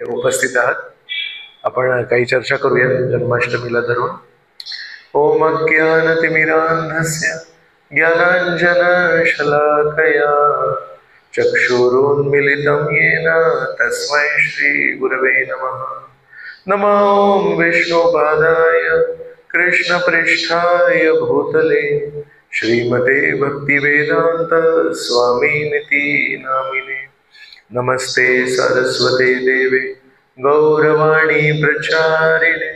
उपस्थित आहात. आपण काही चर्चा करूया जन्माष्टमीला धरून. ओम अज्ञानतिमिरान्धस्य ज्ञानाञ्जनशलाकया चक्षुरुन्मिलितं येन तस्मै श्रीगुरवे नमः. नमो ओं विष्णुपादाय कृष्णपृष्ठाय भूतले श्रीमते भक्तिवेदान्त स्वामिनिति नामिने. नमस्ते सरस्वते देवे गौरवाणी प्रचारिणे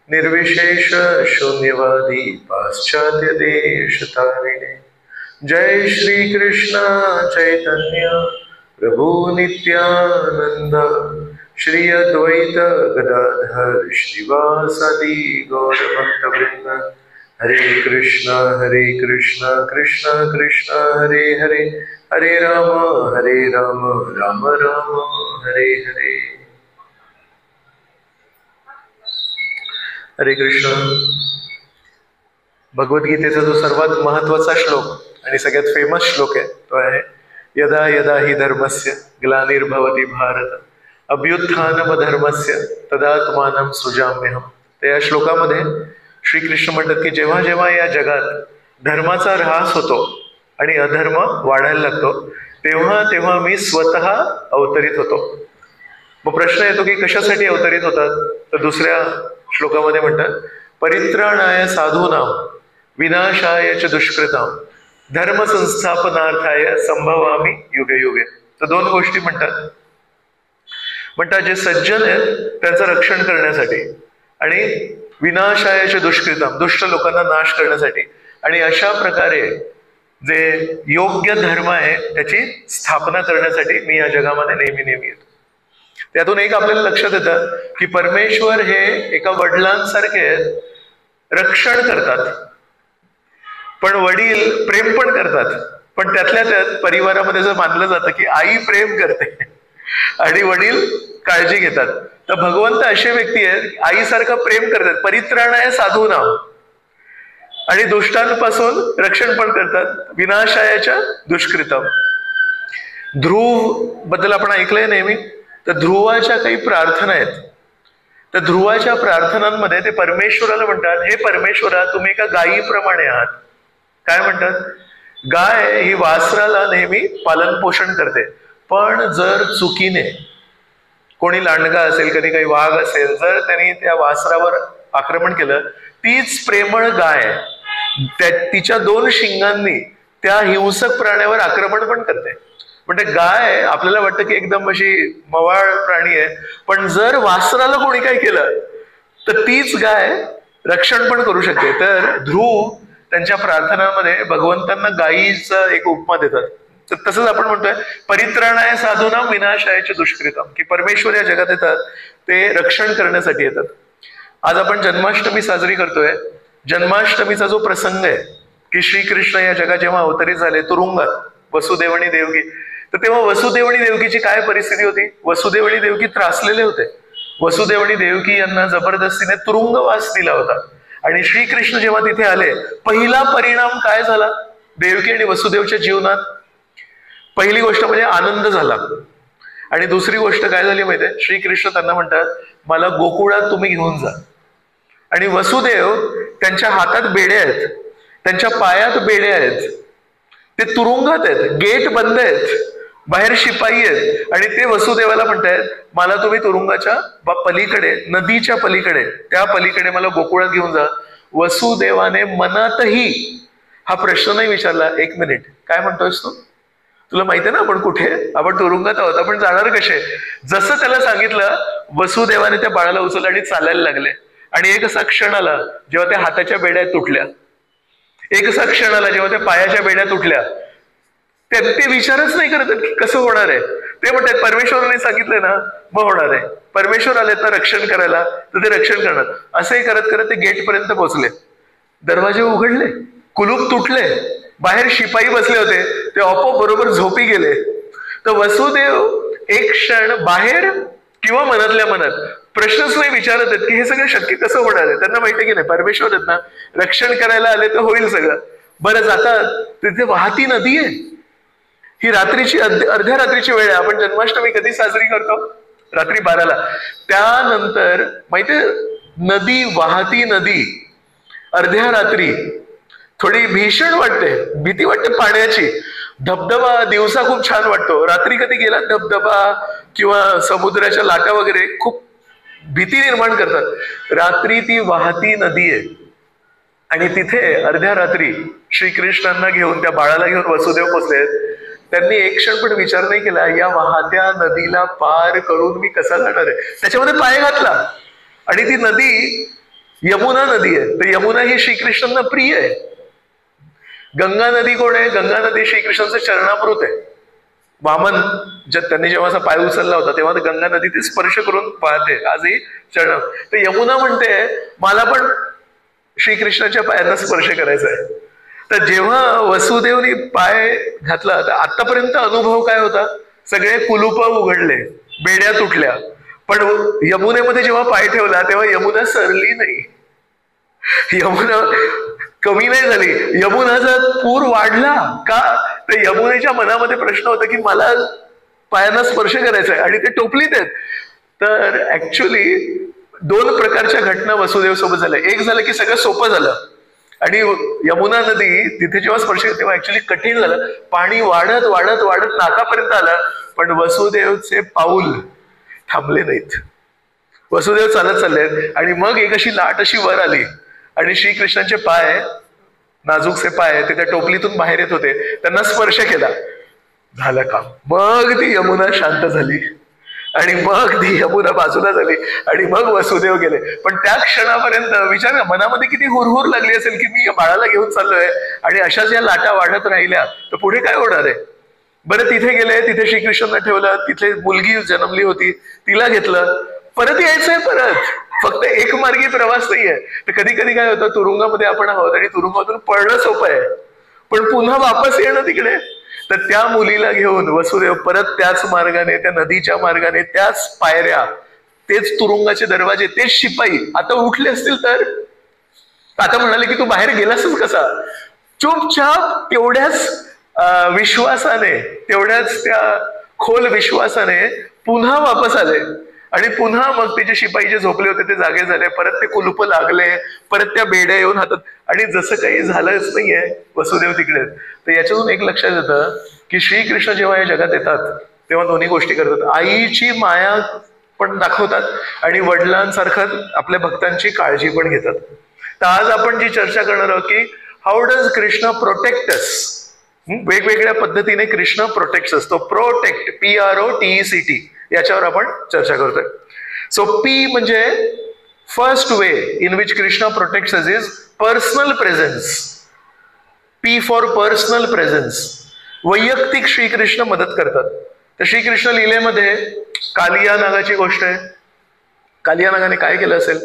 निर्विशेष शून्यवादी पाश्चात्य देशतारिणे. जय श्री कृष्ण चैतन्य प्रभु नित्यानंद श्री अद्वैत गदाधर श्रीवासादि गौरभक्तवृंद. हरे कृष्ण कृष्ण कृष्ण हरे हरे हरे राम राम राम हरे हरे. हरे कृष्ण. भगवद्गीतेचा जो सर्वात महत्वाचा श्लोक आणि सगळ्यात फेमस श्लोक आहे तो आहे यदा यदा हि धर्मस्य ग्लानिर्भवति भारत अभ्युत्थानमधर्मस्य तदात्मानं सृजाम्यहम्. तर या श्लोकामध्ये श्रीकृष्ण म्हणतात की जेव्हा जेव्हा या जगात धर्माचा ऱ्हास होतो आणि अधर्म वाढायला लागतो तेव्हा तेव्हा मी स्वतः अवतरित होतो. मग प्रश्न येतो की कशासाठी अवतरित होतात. तर दुसऱ्या श्लोकामध्ये म्हणतात परित्राणाय साधूनां विनाशाय च दुष्कृतां धर्म संस्थापनार्थाय संभवामि युगे युगे. तर दोन गोष्टी म्हणतात जे सज्जन आहेत त्यांचं रक्षण करण्यासाठी आणि विनाशाय च दुष्कृतां दुष्ट लोकांना नाश करण्यासाठी आणि अशा प्रकारे जे योग्य धर्म आहे त्याची स्थापना करण्यासाठी मी या जगामध्ये नेहमी येतो. त्यातून एक आपल्याला लक्षात येतं की परमेश्वर हे एका वडिलांसारखे रक्षण करतात, पण वडील प्रेम पण करतात. पण त्यातल्या त्यात परिवारामध्ये जर मानलं जातं की आई प्रेम करते आणि वडील काळजी घेतात, तर भगवंत असे व्यक्ती आहेत आईसारखं प्रेम करतात. परित्राणाय साधूनां आणि दुष्टांपासून रक्षण पण करतात. विनाशायाच्या दुष्कृतम. ध्रुव बद्दल आपण ऐकलंय नेहमी. तर ध्रुवाच्या काही प्रार्थना आहेत. तर ध्रुवाच्या प्रार्थनांमध्ये ते परमेश्वराला म्हणतात हे परमेश्वरा तुम्ही एका गायीप्रमाणे आहात. काय म्हणतात. गाय ही वासराला नेहमी पालन पोषण करते, पण जर चुकीने कोणी लांडगा असेल कधी काही वाघ असेल जर त्यांनी त्या वासरावर आक्रमण केलं तीच प्रेमळ गाय तिच्या दोन शिंगांनी त्या हिंसक प्राण्यावर आक्रमण पण करते. म्हणजे गाय आपल्याला वाटतं की एकदम अशी मवाळ प्राणी आहे, पण जर वासराला कोणी काय केलं तर तीच गाय रक्षण पण करू शकते. तर ध्रुव त्यांच्या प्रार्थनांमध्ये भगवंतांना गायीचा एक उपमा देतात. तर तसंच आपण म्हणतोय परित्राणाय साधूनां विनाशायच दुष्कृतां की परमेश्वर या जगात येतात ते रक्षण करण्यासाठी येतात. आज आपण जन्माष्टमी साजरी करतोय. जन्माष्टमीचा जो प्रसंग आहे की श्रीकृष्ण या जगात जेव्हा अवतरित झाले तुरुंगात वसुदेव आणि देवकी, तर तेव्हा वसुदेव आणि देवकीची काय परिस्थिती होती. वसुदेव आणि देवकी त्रासलेले होते. वसुदेव आणि देवकी यांना जबरदस्तीने तुरुंगवास दिला होता आणि श्रीकृष्ण जेव्हा तिथे आले पहिला परिणाम काय झाला देवकी आणि वसुदेवच्या जीवनात. पहिली गोष्ट म्हणजे आनंद झाला आणि दुसरी गोष्ट काय झाली माहितीये. श्रीकृष्ण त्यांना म्हणतात मला गोकुळात तुम्ही घेऊन जा. आणि वसुदेव त्यांच्या हातात बेड्या आहेत, त्यांच्या पायात बेड्या आहेत, ते तुरुंगात आहेत, गेट बंद आहेत, बाहेर शिपाई आहेत आणि ते वसुदेवाला म्हणतायत मला तुम्ही तुरुंगाच्या पलीकडे नदीच्या पलीकडे त्या पलीकडे मला गोकुळात घेऊन जा. वसुदेवाने मनातही हा प्रश्न नाही विचारला एक मिनिट काय म्हणतोयस तुला माहिती आहे ना आपण कुठे आपण तुरुंगात आहोत आपण जाणार कसे. जसं त्याला सांगितलं वसुदेवाने त्या बाळाला उचललं आणि चालायला लागले. आणि एक असा क्षण आला जेव्हा त्या हाताच्या बेड्या तुटल्या, एक असा क्षण आला जेव्हा त्या पायाच्या बेड्या तुटल्या. ते विचारच नाही करत की कसं होणार आहे. ते म्हणतात परमेश्वराने सांगितलंय ना मग होणार आहे. परमेश्वर आले तर रक्षण करायला तर ते रक्षण करणार. असंही करत करत ते गेट पर्यंत पोहोचले. दरवाजे उघडले, कुलूप तुटले, बाहेर शिपाई बसले होते ते आपोआप बरोबर झोपी गेले. तर वसुदेव एक क्षण बाहेर किंवा मनातल्या मनात प्रश्नच नाही विचारत आहेत की हे सगळं शक्य कसं होणार आहे. त्यांना माहिती की नाही परमेश्वर आहेत ना रक्षण करायला आले तर होईल सगळं. बरं जातात तिथे वाहती नदी आहे. ही रात्रीची अर्ध्या रात्रीची वेळ आहे. आपण जन्माष्टमी कधी साजरी करतो रात्री 12ला. त्यानंतर माहितीये, नदी वाहती नदी अर्ध्या रात्री थोडी भीषण वाटते, भीती वाटते पाण्याची. धबधबा दिवसा खूप छान वाटतो, रात्री कधी गेला धबधबा किंवा समुद्राच्या लाटा वगैरे खूप भीती निर्माण करतात. रात्री ती वाहती नदी आहे आणि तिथे अर्ध्या रात्री श्रीकृष्णांना घेऊन, त्या बाळाला घेऊन वसुदेव पोचले. त्यांनी एक क्षण पण विचार नाही केला या वाहत्या नदीला पार करून मी कसा जाणार आहे. त्याच्यामध्ये पाय घातला आणि ती नदी यमुना नदी आहे. तर यमुना ही श्रीकृष्णांना प्रिय आहे. गंगा नदी कोण आहे? गंगा नदी श्रीकृष्णांचं चरणामृत आहे. वामन त्यांनी जेव्हा असा पाय उचलला होता तेव्हा गंगा नदी ते स्पर्श करून पाहते आजही चरण. तर यमुना म्हणते मला पण श्रीकृष्णाच्या पायांना स्पर्श करायचा आहे. तर जेव्हा वसुदेवनी पाय घातला तर आतापर्यंत अनुभव काय होता? सगळे कुलूप उघडले, बेड्या तुटल्या. पण यमुनेमध्ये जेव्हा पाय ठेवला तेव्हा यमुना सरली नाही, यमुना कमी नाही झाली. यमुनाचा पूर वाढला का? तर यमुनेच्या मनामध्ये प्रश्न होता की मला पायांना स्पर्श करायचा आहे आणि ते टोपलीत आहेत. तर ऍक्च्युली 2 प्रकारच्या घटना वसुदेव सोबत झाल्या. एक झालं की सगळं सोपं झालं आणि यमुना नदी तिथे जेव्हा स्पर्श तेव्हा ऍक्च्युली कठीण झालं. पाणी वाढत वाढत वाढत नाकापर्यंत आलं, पण वसुदेवचे पाऊल थांबले नाहीत. वसुदेव चालत चाललेत आणि मग एक अशी लाट अशी वर आली आणि श्रीकृष्णांचे पाय, नाजूकसे पाय ते त्या टोपलीतून बाहेर येत होते, त्यांना स्पर्श केला, झालं काम. मग ती यमुना शांत झाली आणि मग ती यमुना बाजूला झाली आणि मग वसुदेव गेले. पण त्या क्षणापर्यंत विचार ना, मनामध्ये किती हुरहुर लागली असेल की मी या बाळाला घेऊन चाललोय आणि अशाच या लाटा वाढत राहिल्या तर पुढे काय होणार आहे. बरं तिथे गेले, तिथे श्रीकृष्णांना ठेवलं, तिथे मुलगी जन्मली होती तिला घेतलं, परत यायचंय. परत फक्त एक मार्गी प्रवास नाहीये. तर कधी कधी काय होतं, तुरुंगामध्ये आपण आहोत आणि तुरुंगातून पळणं सोपं आहे, पण पुन्हा वापस येणं तिकडे. तर त्या मुलीला घेऊन वसुदेव परत त्याच मार्गाने, त्या नदीच्या मार्गाने, त्याच पायऱ्या, तेच तुरुंगाचे दरवाजे, तेच शिपाई आता उठले असतील तर आता म्हणाले की तू बाहेर गेलासच कसा. चुपचाप तेवढ्याच विश्वासाने, तेवढ्याच त्या खोल विश्वासाने पुन्हा वापस आले आणि पुन्हा मग ते जे शिपाई जे झोपले होते ते जागे झाले, परत ते कुलूप लागले, परत त्या बेड्या येऊन हातात आणि जसं काही झालंच नाहीये वसुदेव तिकडे. तर याच्यातून एक लक्षात येतं की श्रीकृष्ण जेव्हा या जगात येतात तेव्हा दोन्ही गोष्टी करतात. आईची माया पण दाखवतात आणि वडिलांसारखं आपल्या भक्तांची काळजी पण घेतात. तर आज आपण जी चर्चा करणार आहोत की how does Krishna protect us. वेगवेगळ्या पद्धतीने कृष्ण प्रोटेक्ट असतो. प्रोटेक्ट, PROTECT, याच्यावर आपण चर्चा करतोय. सो पी म्हणजे first way in which Krishna protects us is personal presence. P for personal presence. वैयक्तिक श्रीकृष्ण मदत करतात. तर श्रीकृष्ण लीलेमध्ये कालिया नागाची गोष्ट आहे. कालिया नागाने काय केलं असेल?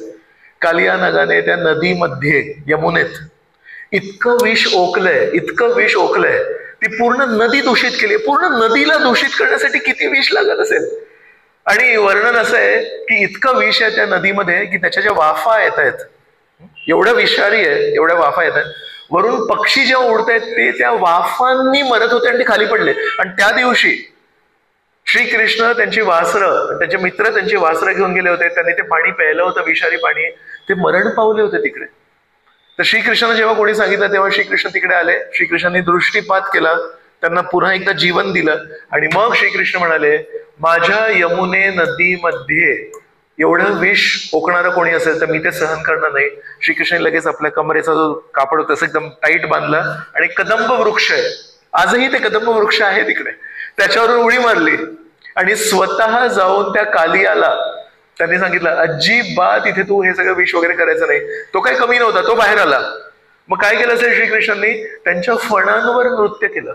कालिया नागाने त्या नदीमध्ये, यमुनेत इतकं विष ओकलंय, इतकं विष ओकलंय, ती पूर्ण नदी दूषित केली. पूर्ण नदीला दूषित करण्यासाठी किती विष लागत असेल. आणि वर्णन असं आहे की इतकं विष आहे त्या नदीमध्ये की त्याच्या ज्या वाफा येत आहेत, एवढं विषारी आहे, एवढ्या वाफा येत आहेत. वरून पक्षी जेव्हा उडतायत ते त्या वाफांनी मरत होते आणि ते खाली पडले. आणि त्या दिवशी श्रीकृष्ण त्यांची वासरं, त्यांचे मित्र त्यांची वासरं घेऊन गेले होते, त्यांनी ते पाणी प्यायलं होतं, विषारी पाणी, ते मरण पावले होते तिकडे. तर श्रीकृष्णाने जेव्हा कोणी सांगितलं तेव्हा श्रीकृष्ण तिकडे आले. श्रीकृष्णांनी दृष्टीपात केला, त्यांना पुन्हा एकदा जीवन दिलं आणि मग श्रीकृष्ण म्हणाले माझ्या यमुने नदीमध्ये एवढं विष ओकणारं कोणी असेल तर मी ते सहन करणार नाही. श्रीकृष्ण लगेच आपल्या कमरेचा जो कापड होता एकदम टाईट बांधला आणि कदंब वृक्ष आहे, आजही ते कदंब वृक्ष आहे तिकडे, त्याच्यावरून उडी मारली आणि स्वतः जाऊन त्या कालियाला त्यांनी सांगितलं अजिबात इथे तू हे सगळं विष वगैरे करायचं नाही. तो काही कमी नव्हता, तो बाहेर आला. मग काय केलं असेल श्रीकृष्णांनी? त्यांच्या फणांवर नृत्य केलं.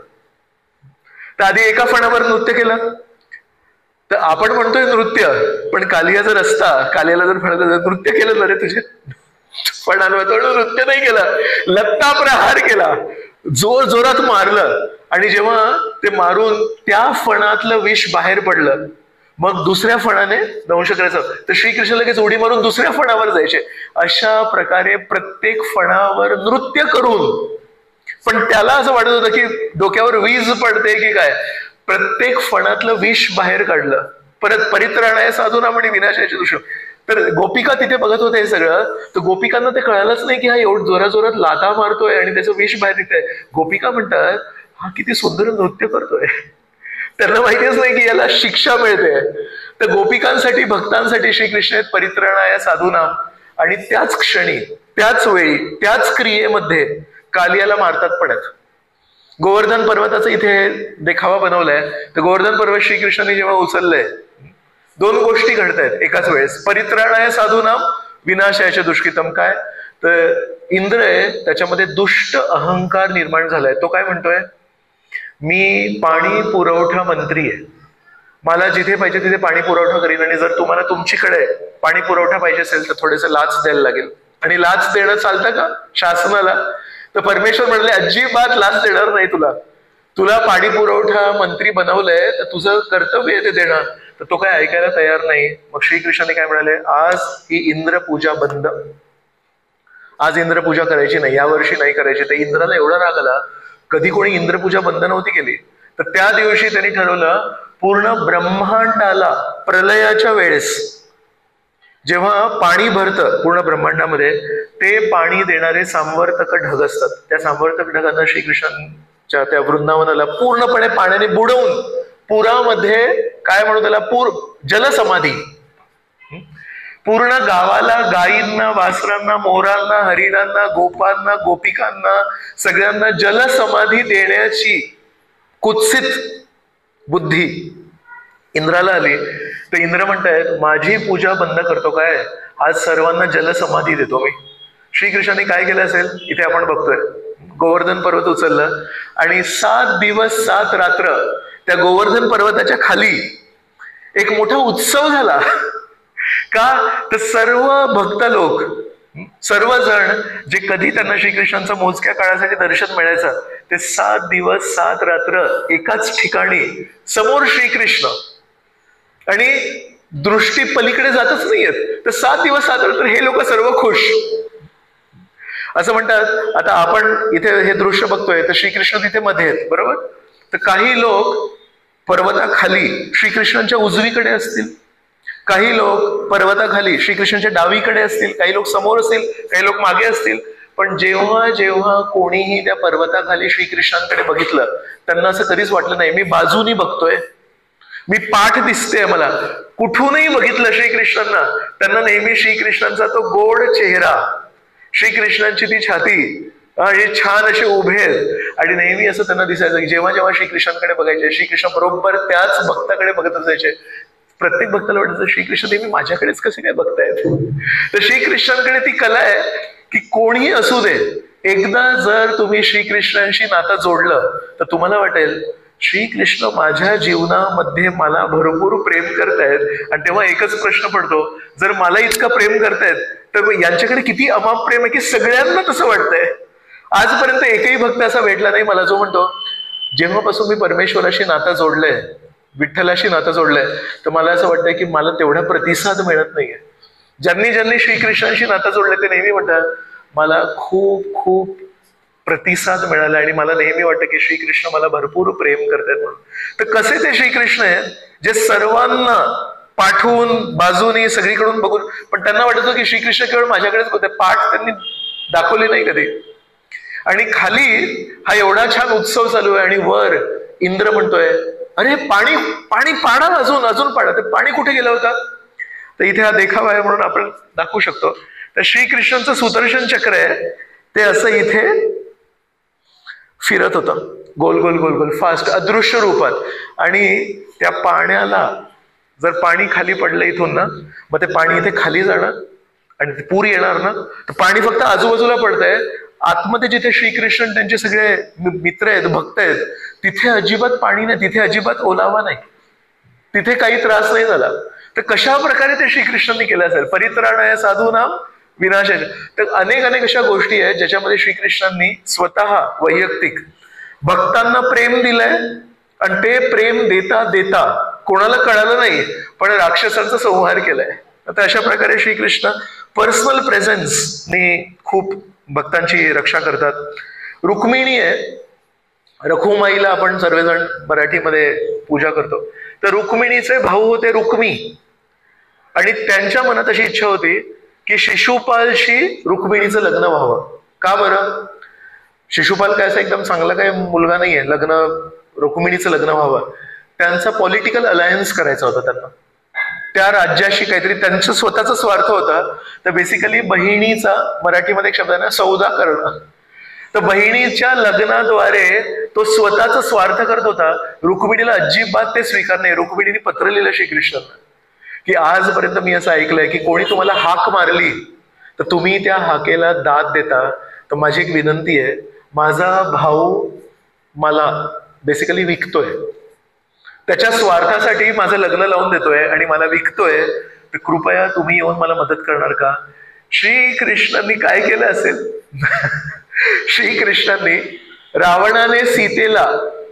तर आधी एका फणावर नृत्य केलं. तर आपण म्हणतोय नृत्य, पण कालियाचा रस्ता, कालियाला जर म्हणत नृत्य केलं ना रे तुझे फणांवर, तो नृत्य नाही केलं, लत्ता प्रहार केला, जोर जोरात मारलं. आणि जेव्हा ते मारून त्या फणातलं विष बाहेर पडलं मग दुसऱ्या फणाने दंश करायचं. तर श्रीकृष्ण लगेच उडी मारून दुसऱ्या फणावर जायचे. अशा प्रकारे प्रत्येक फणावर नृत्य करून, पण त्याला असं वाटत होतं की डोक्यावर वीज पडते की काय, प्रत्येक फणातलं विष बाहेर काढलं परत परित्राणाय साधूनाम आणि विनाशाचे दुष्ट. तर गोपिका तिथे बघत होते हे सगळं, तर गोपिकांना ते कळालंच नाही की हा एवढं जोरात जोरात लाथा मारतोय आणि त्याचं विष बाहेर निघतंय. गोपिका म्हणतात हा किती सुंदर नृत्य करतोय. त्यांना माहितीच नाही की याला शिक्षा मिळते. तर गोपिकांसाठी भक्तांसाठी श्रीकृष्ण आहेत परित्राणाय साधूनाम, आणि त्याच क्षणी त्याच वेळी त्याच क्रियेमध्ये कालियाला मारतात पण आहेत. गोवर्धन पर्वताचा इथे देखावा बनवलाय. तर गोवर्धन पर्वत श्रीकृष्णाने जेव्हा उचललंय, दोन गोष्टी घडतायत एकाच वेळेस. परित्राणाय साधूनाम विनाशाय दुष्कृतम. काय तर इंद्र आहे त्याच्यामध्ये दुष्ट अहंकार निर्माण झालाय. तो काय म्हणतोय, मी पाणी पुरवठा मंत्री आहे, मला जिथे पाहिजे तिथे पाणी पुरवठा करीन, आणि जर तुम्हाला तुमच्याकडे पाणी पुरवठा पाहिजे असेल तर थोडेसे लाच द्यायला लागेल. आणि लाच देणं चालतं का शासनाला? तर परमेश्वर म्हणले अजिबात लाच देणार नाही तुला. तुला पाणी पुरवठा मंत्री बनवलंय तर तुझं कर्तव्य आहे ते देणं. तर तो काय ऐकायला तयार नाही. मग श्रीकृष्णाने काय म्हणाले, आज ही इंद्रपूजा बंद, आज इंद्रपूजा करायची नाही, यावर्षी नाही करायची. तर इंद्राला एवढा राग आला, कधी कोणी इंद्रपूजा बंद नव्हती केली. तर त्या दिवशी त्यांनी ठरवलं, पूर्ण ब्रह्मांडाला प्रलयाच्या वेळेस जेव्हा पाणी भरतं पूर्ण ब्रह्मांडामध्ये, ते पाणी देणारे सांवर्तक ढग असतात. त्या सांवर्तक ढगांना श्रीकृष्णांच्या त्या वृंदावनाला पूर्णपणे पाण्याने बुडवून पुरामध्ये काय म्हणू त्याला, जलसमाधी. पूर्ण गावाला, गायींना, वासरांना, मोरांना, हरिणांना, गोपांना, गोपिकांना सगळ्यांना जलसमाधी देण्याची कुत्सित बुद्धी इंद्राला आली. तर इंद्र म्हणतायत माझी पूजा बंद करतो काय, आज सर्वांना जलसमाधी देतो मी. श्रीकृष्णाने काय केलं असेल इथे आपण बघतोय. गोवर्धन पर्वत उचललं आणि 7 दिवस 7 रात्र त्या गोवर्धन पर्वताच्या खाली एक मोठा उत्सव झाला. का तर सर्व भक्त लोक, सर्वजण जे कधी त्यांना श्रीकृष्णांचं मोजक्या काळासाठी दर्शन मिळायचं, ते 7 दिवस 7 रात्र एकाच ठिकाणी समोर श्रीकृष्ण, आणि दृष्टी पलीकडे जातच नाहीयेत. तर 7 दिवस 7 रात्र हे लोक सर्व खुश. असं म्हणतात, आता आपण इथे हे दृश्य बघतोय तर श्रीकृष्ण तिथे मध्ये आहेत बरोबर. तर काही लोक पर्वताखाली श्रीकृष्णांच्या उजवीकडे असतील, काही लोक पर्वताखाली श्रीकृष्णांच्या डावीकडे असतील, काही लोक समोर असतील, काही लोक मागे असतील. पण जेव्हा जेव्हा कोणीही त्या पर्वताखाली श्रीकृष्णांकडे बघितलं, त्यांना असं कधीच वाटलं नाही मी बाजूनी बघतोय, मी पाठ दिसते मला. कुठूनही बघितलं श्रीकृष्णांना, त्यांना नेहमी श्रीकृष्णांचा तो गोड चेहरा, श्रीकृष्णांची ती छाती, हे छान असे उभे आहेत, आणि नेहमी असं त्यांना दिसायचं की जेव्हा जेव्हा श्रीकृष्णांकडे बघायचे, श्रीकृष्ण बरोबर त्याच भक्ताकडे बघत असायचे. प्रत्येक भक्ताला वाटायचं श्रीकृष्ण नेहमी माझ्याकडेच कसे काय बघतायत. तर श्रीकृष्णांकडे ती कला आहे की कोणीही असू दे, एकदा जर तुम्ही श्रीकृष्णांशी नातं जोडलं तर तुम्हाला वाटेल श्रीकृष्ण माझ्या जीवनामध्ये मला भरपूर प्रेम करतायत. आणि तेव्हा एकच प्रश्न पडतो, जर मला इतकं प्रेम करतायत तर यांच्याकडे किती अमाप प्रेम आहे की सगळ्यांना तसं वाटतंय. आजपर्यंत एकही भक्त असा भेटला नाही मला जो म्हणतो जेव्हापासून मी परमेश्वराशी नातं जोडलंय, विठ्ठलाशी नातं जोडलंय, तर मला असं वाटतंय की मला तेवढा प्रतिसाद मिळत नाहीये. ज्यांनी ज्यांनी श्रीकृष्णांशी नातं जोडलंय ते नेहमी म्हणतात मला खूप खूप प्रतिसाद मिळाला आणि मला नेहमी वाटतं की श्रीकृष्ण मला भरपूर प्रेम करतात म्हणून. तर कसे ते श्रीकृष्ण आहेत जे सर्वांना पाठवून बाजूनी सगळीकडून बघून, पण त्यांना वाटतं की श्रीकृष्ण केवळ माझ्याकडेच बघते, पाठ त्यांनी दाखवली नाही कधी. आणि खाली हा एवढा छान उत्सव चालू आहे आणि वर इंद्र म्हणतोय अरे पाणी पाणी पाडा, अजून अजून पाडा. तर पाणी कुठे गेलं होतं? तर इथे हा देखावा आहे म्हणून आपण दाखवू शकतो. तर श्रीकृष्णांचं सुदर्शन चक्र आहे ते असं इथे फिरत होतं गोल गोल गोल गोल फास्ट अदृश्य रूपात. आणि त्या पाण्याला जर पाणी खाली पडलं इथून ना, मग ते पाणी इथे खाली जाणार आणि ते पूर येणार ना, तर पाणी फक्त आजूबाजूला पडतंय. आतमध्ये जिथे श्रीकृष्ण त्यांचे सगळे मित्र आहेत, भक्त आहेत, तिथे अजिबात पाणी नाही, तिथे अजिबात ओलावा नाही, तिथे काही त्रास नाही झाला. तर कशा प्रकारे ते श्रीकृष्णांनी केलं असेल, परित्राणाय साधूनाम विनाशाय. तर अनेक अनेक अशा गोष्टी आहेत ज्याच्यामध्ये श्रीकृष्णांनी स्वतः वैयक्तिक भक्तांना प्रेम दिलंय, आणि ते प्रेम देता देता कोणाला कळालं नाही पण राक्षसांचा संहार केलाय. आता अशा प्रकारे श्रीकृष्ण पर्सनल प्रेझेन्सनी खूप भक्तांची रक्षा करतात. रुक्मिणी आहे, रखुमाईला आपण सर्वजण मराठीमध्ये पूजा करतो. तर रुक्मिणीचे भाऊ होते रुक्मी, आणि त्यांच्या मनात अशी इच्छा होती की शिशुपालशी रुक्मिणीचं लग्न व्हावं. का बरं? शिशुपाल काय असा एकदम चांगला काय मुलगा नाहीये, रुक्मिणीचं लग्न व्हावं. त्यांचा पॉलिटिकल अलायन्स करायचा होता त्यांना, त्या राज्याशी काहीतरी त्यांचं स्वतःचा स्वार्थ होता. तर बेसिकली बहिणीचा, मराठीमध्ये एक शब्द आहे ना, सौदा करणं. तर बहिणीच्या लग्नाद्वारे तो स्वतःचा स्वार्थ करत होता. रुक्मिणीला अजिबात ते स्वीकार नाही. रुक्मिणीने पत्र लिहिलं श्रीकृष्णांना की आजपर्यंत मी असं ऐकलंय की कोणी तुम्हाला हाक मारली तर तुम्ही त्या हाकेला दाद देता. तर माझी एक विनंती आहे, माझा भाऊ मला बेसिकली विकतोय, त्याच्या स्वार्थासाठी माझं लग्न लावून देतोय आणि मला विकतोय, तर कृपया तुम्ही येऊन मला मदत करणार का? श्रीकृष्णांनी काय केलं असेल? श्रीकृष्णांनी रावणाने सीतेला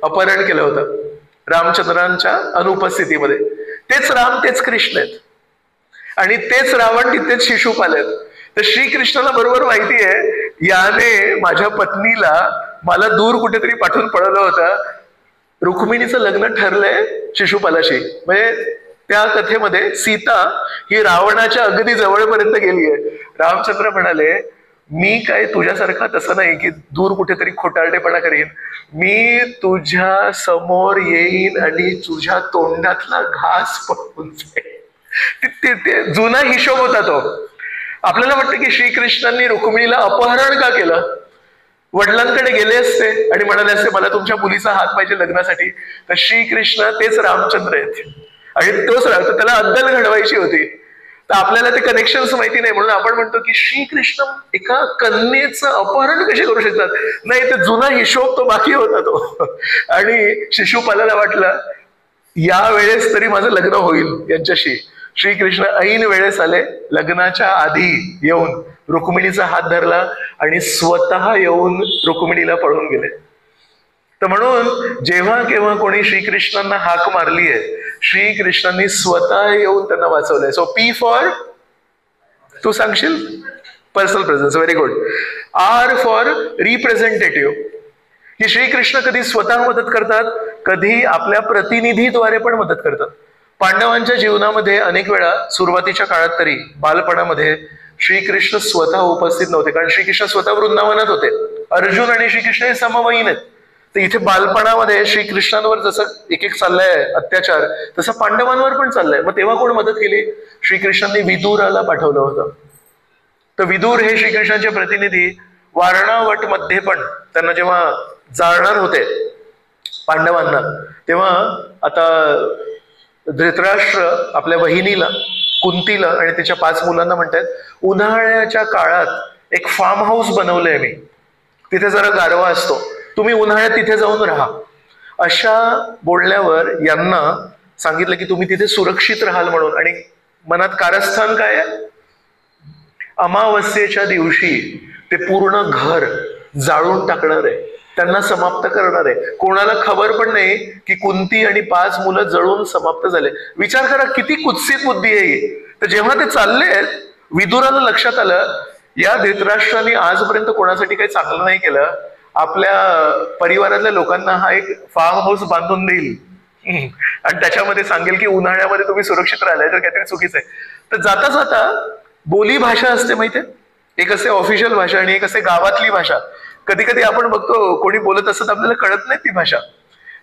अपहरण केलं होतं रामचंद्रांच्या अनुपस्थितीमध्ये. तेच राम, तेच कृष्ण आहेत, आणि तेच रावण, तिथेच शिशुपाल आहेत. तर श्रीकृष्णाला बरोबर माहिती आहे याने माझ्या पत्नीला मला दूर कुठेतरी पाठवून पळवलं होतं. रुक्मिणीचं लग्न ठरलंय शिशुपालाशी. म्हणजे त्या कथेमध्ये सीता ही रावणाच्या अगदी जवळपर्यंत गेली आहे. रामचंद्र म्हणाले, मी काय तुझ्यासारखा तसं नाही की दूर कुठेतरी खोटारडेपणा करीन, मी तुझ्या समोर येईन आणि तुझ्या तोंडातला घास पडून जाईल. ते जुना हिशोब होता तो. आपल्याला वाटतं की श्रीकृष्णांनी रुक्मिणीला अपहरण का केलं? वडिलांकडे गेले असते आणि म्हणाले असते मला तुमच्या मुलीचा हात पाहिजे लग्नासाठी. तर श्रीकृष्ण तेच रामचंद्र आहेत आणि तोच राहतो, त्याला अद्दल घडवायची होती. तर आपल्याला ते कनेक्शन्स माहिती नाही म्हणून आपण म्हणतो की श्रीकृष्ण एका कन्येचं अपहरण कसे करू शकतात? नाही, ते जुना हिशोब तो बाकी होता तो. आणि शिशुपालाला वाटलं या वेळेस तरी माझं लग्न होईल यांच्याशी. श्रीकृष्ण ऐन वेळेस आले, लग्नाच्या आधी येऊन रुक्मिणीचा हात धरला आणि स्वतः येऊन रुक्मिणीला पळून गेले. तर म्हणून जेव्हा केव्हा कोणी श्रीकृष्णांना हाक मारली आहे, श्रीकृष्णांनी स्वतः येऊन त्यांना वाचवलंय. सो पी फॉर, तू सांगशील? Personal presence. Very good. R for representative, की श्रीकृष्ण कधी स्वतः मदत करतात, कधी आपल्या प्रतिनिधीद्वारे पण मदत करतात. पांडवांच्या जीवनामध्ये अनेक वेळा, सुरुवातीच्या काळात तरी बालपणामध्ये, श्रीकृष्ण स्वतः उपस्थित नव्हते, कारण श्रीकृष्ण स्वतः वृंदावनात होते. अर्जुन आणि श्रीकृष्ण हे समवयीन आहेत. तर इथे बालपणामध्ये श्रीकृष्णांवर जसं एक एक चाललंय अत्याचार, तसं पांडवांवर पण चाललंय. मग तेव्हा कोण मदत केली? श्रीकृष्णांनी विदुराला पाठवलं होतं. तर विदुर हे श्रीकृष्णांचे प्रतिनिधी वारणावट मध्ये पण त्यांना जेव्हा जाळणार होते पांडवांना, तेव्हा आता धृतराष्ट्र आपल्या बहिणीला कुंतीला आणि तिच्या 5 मुलांना म्हणतात, उन्हाळ्याच्या काळात एक फार्म हाऊस बनवलंय मी, तिथे जरा गारवा असतो, तुम्ही उन्हाळ्यात तिथे जाऊन राहा. अशा बोलल्यावर यांना सांगितलं की तुम्ही तिथे सुरक्षित राहाल म्हणून. आणि मनात कारस्थान काय आहे? अमावस्येच्या दिवशी ते पूर्ण घर जाळून टाकणार आहे, त्यांना समाप्त करणार आहे. कोणाला खबर पण नाही की कुंती आणि 5 मुलं जळून समाप्त झाले. विचार करा किती कुत्सित बुद्धी आहे. तर जेव्हा ते चालले, विदुराला लक्षात आलं या धृतराष्ट्राने आजपर्यंत कोणासाठी काही चांगलं नाही केलं, आपल्या परिवारातल्या लोकांना हा एक फार्म हाऊस बांधून देईल आणि त्याच्यामध्ये सांगेल की उन्हाळ्यामध्ये तुम्ही सुरक्षित राहिलाय, तर काहीतरी चुकीचं आहे. तर जाता जाता बोली भाषा असते माहितीये, एक असते ऑफिशियल भाषा आणि एक असते गावातली भाषा. कधी कधी आपण बघतो कोणी बोलत असत आपल्याला कळत नाही ती भाषा.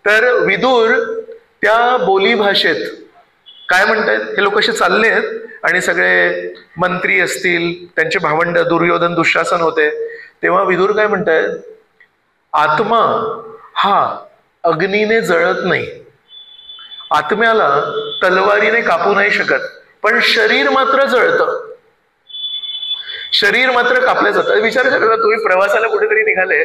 तर विदुर त्या बोली भाषेत काय म्हणतायत, हे लोक असे चालले आहेत आणि सगळे मंत्री असतील, त्यांचे भावंड दुर्योधन दुःशासन होते. तेव्हा विदुर काय म्हणतायत, आत्मा हा अग्नीने जळत नाही, आत्म्याला तलवारीने कापू नाही शकत, पण शरीर मात्र जळतं, शरीर मात्र कापलं जातं. विचार करा, तुम्ही प्रवासाला कुठेतरी निघाले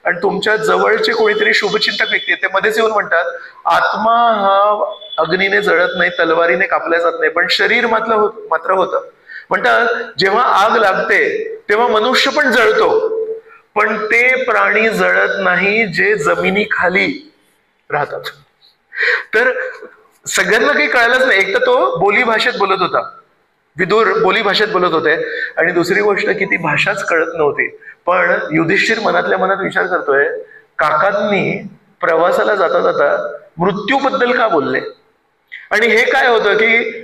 आणि तुमच्या जवळचे कोणीतरी शुभचिंतक व्यक्ती ते मध्येच येऊन म्हणतात, आत्मा हा अग्नीने जळत नाही, तलवारीने कापल्या जात नाही, पण शरीर मात्र होतं. म्हणतात जेव्हा आग लागते तेव्हा मनुष्य पण जळतो, पण ते प्राणी जळत नाही जे जमिनीखाली राहतात. तर सगळ्यांना काही कळालंच नाही. एक तर तो बोली भाषेत बोलत होता, विदुर बोली भाषेत बोलत होते, आणि दुसरी गोष्ट की ती भाषाच कळत नव्हती. पण युधिष्ठिर मनातल्या मनात विचार करतोय, काकांनी प्रवासाला जाता जाता मृत्यूबद्दल का बोलले? आणि हे काय होतं की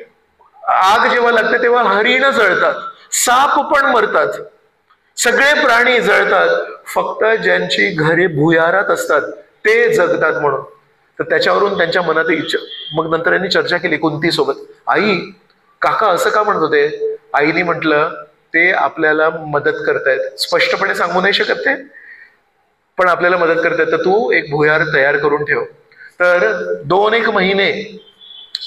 आग जेव्हा लागते तेव्हा हरिण जळतात, साप पण मरतात, सगळे प्राणी जळतात, फक्त ज्यांची घरे भुयारात असतात ते जगतात म्हणून. तर त्याच्यावरून त्यांच्या मनात इच्छा, मग नंतर यांनी चर्चा केली कुंती सोबत, आई काका असं का म्हणत होते? आईने म्हटलं ते आपल्याला मदत करतायत, स्पष्टपणे सांगू नाही शकत ते, पण आपल्याला मदत करतायत, तर तू एक भुयार तयार करून ठेव. तर 2-1 महिने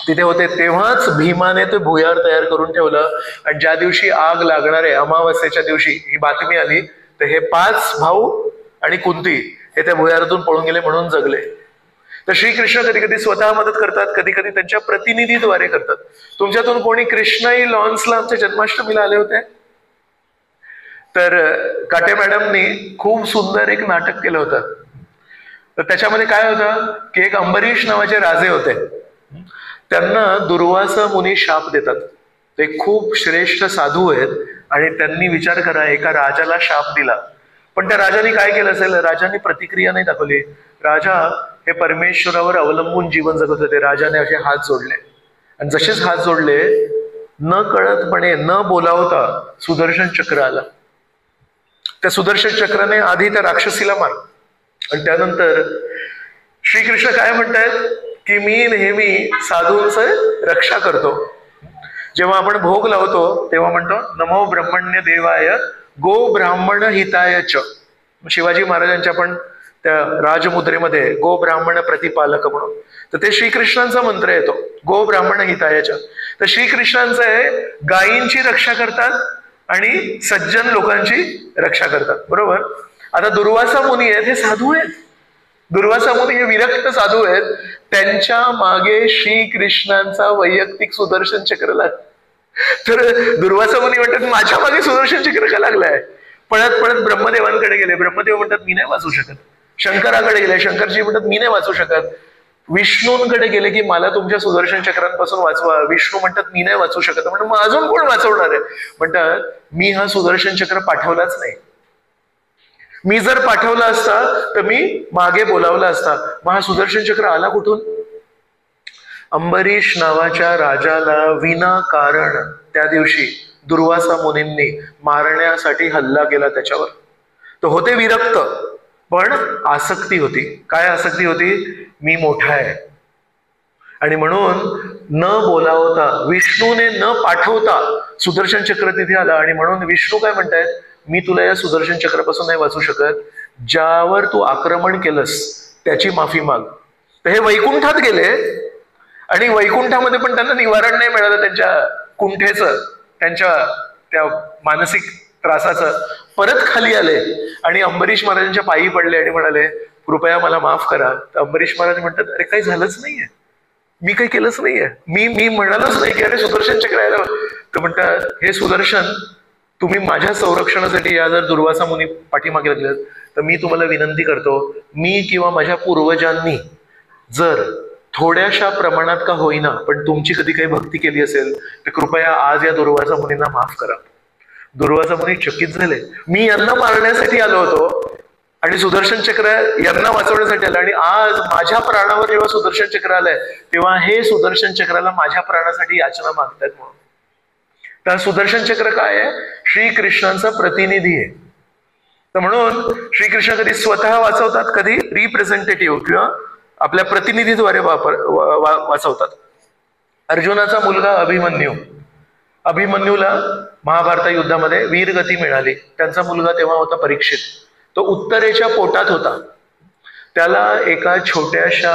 तिथे होते, तेव्हाच भीमाने ते भुयार तयार करून ठेवलं. आणि ज्या दिवशी आग लागणार आहे अमावस्येच्या दिवशी ही बातमी आली, तर हे 5 भाऊ आणि कुंती हे त्या भुयारातून पळून गेले म्हणून जगले. तर श्रीकृष्ण कधी कधी स्वतः मदत करतात, कधी कधी त्यांच्या प्रतिनिधीद्वारे करतात. तुमच्यातून कोणी कृष्णाई लॉन्सला आमच्या जन्माष्टमीला आले होते? तर काटे मॅडमनी खूप सुंदर एक नाटक केलं होतं. तर त्याच्यामध्ये काय होतं की एक अंबरीश नावाचे राजे होते, त्यांना दुर्वासा मुनी शाप देतात. ते खूप श्रेष्ठ साधू आहेत आणि त्यांनी विचार करा एका राजाला शाप दिला, पण त्या राजाने काय केलं असेल? राजाने प्रतिक्रिया नाही दाखवली. राजा हे परमेश्वरावर अवलंबून जीवन जगत होते. राजाने असे हात जोडले आणि जसेच हात जोडले, न कळतपणे न बोलावता सुदर्शन चक्र आला. त्या सुदर्शन चक्राने आधी त्या राक्षसीला मार आणि त्यानंतर श्रीकृष्ण काय म्हणतायत की मी नेहमी साधूंचं रक्षा करतो. जेव्हा आपण भोग लावतो तेव्हा म्हणतो नमो ब्रह्मण्य देवाय गो ब्राह्मण हिताय च. शिवाजी महाराजांच्या पण त्या राजमुद्रेमध्ये गो ब्राह्मण प्रतिपालक म्हणून, तर ते श्रीकृष्णांचा मंत्र येतो गो ब्राह्मण हिताय च. तर श्रीकृष्णांचं आहे गायींची रक्षा करतात आणि सज्जन लोकांची रक्षा करतात, बरोबर. आता दुर्वासा मुनी आहेत, हे साधू आहेत. दुर्वासा मुनी हे विरक्त साधू आहेत, त्यांच्या मागे श्रीकृष्णांचा वैयक्तिक सुदर्शन चक्र लागला. तर दुर्वासा मुनी म्हणतात माझ्या मागे सुदर्शन चक्र का लागलाय? पळत पळत ब्रह्मदेवांकडे गेले. ब्रह्मदेव म्हणतात मी नाही वाचू शकत. शंकराकडे गेले. शंकरजी म्हणतात मी नाही वाचू शकत. विष्णूंकडे गेले की मला तुमच्या सुदर्शन चक्रांपासून वाचवा. विष्णू म्हणतात मी नाही वाचू शकत. म्हणतात मग अजून कोण वाचवणार आहे? म्हणतात मी हा सुदर्शन चक्र पाठवलाच नाही. मी जर पाठवला असता तर मी मागे बोलावला असता. मग हा सुदर्शन चक्र आला कुठून? अंबरीश नावाच्या राजाला विनाकारण त्या दिवशी दुर्वासा मुनींनी मारण्यासाठी हल्ला केला त्याच्यावर. तो होते विरक्त, पण आसक्ती होती. काय आसक्ती होती? मी मोठा आहे आणि म्हणून न बोलावता, विष्णूने न पाठवता सुदर्शन चक्र तिथे आला. आणि म्हणून विष्णू काय म्हणतायत, मी तुला या सुदर्शन चक्रापासून नाही वाचू शकत. ज्यावर तू आक्रमण केलंस त्याची माफी माग. तर हे वैकुंठात गेले आणि वैकुंठामध्ये पण त्यांना निवारण नाही मिळालं त्यांच्या कुंठेचं, त्यांच्या त्या मानसिक त्रासाचं. परत खाली आले आणि अंबरीश महाराजांच्या पायी पडले आणि म्हणाले कृपया मला माफ करा. तर अंबरीश महाराज म्हणतात अरे काही झालंच नाहीये, मी काही केलंच नाहीये, मी म्हणालोच नाही की अरे सुदर्शन चक्र यायला. तर म्हणतात हे सुदर्शन तुम्ही माझ्या संरक्षणासाठी या जर दुर्वासा मुनी पाठीमागे लागलेत तर मी तुम्हाला विनंती करतो, मी किंवा माझ्या पूर्वजांनी जर थोड्याशा प्रमाणात का होईना पण तुमची कधी काही भक्ती केली असेल तर कृपया आज या दुर्वासा मुनींना माफ करा. दुर्वासा मुनी चकित झाले. मी यांना मारण्यासाठी आलो होतो आणि सुदर्शन चक्र यांना वाचवण्यासाठी आलं आणि आज माझ्या प्राणावर जेव्हा सुदर्शन चक्र आलंय तेव्हा हे सुदर्शन चक्राला माझ्या प्राणासाठी याचना मागतायत म्हणून. तर सुदर्शन चक्र काय आहे? श्रीकृष्णांचा प्रतिनिधी आहे. तर म्हणून श्रीकृष्ण कधी स्वतः वाचवतात, कधी रिप्रेझेंटेटिव्ह किंवा आपल्या प्रतिनिधीद्वारे वाचवतात. अर्जुनाचा मुलगा अभिमन्यूला महाभारत युद्धामध्ये वीरगती मिळाली. त्यांचा मुलगा तेव्हा होता परीक्षित. तो उत्तरेच्या पोटात होता. त्याला एका छोट्याशा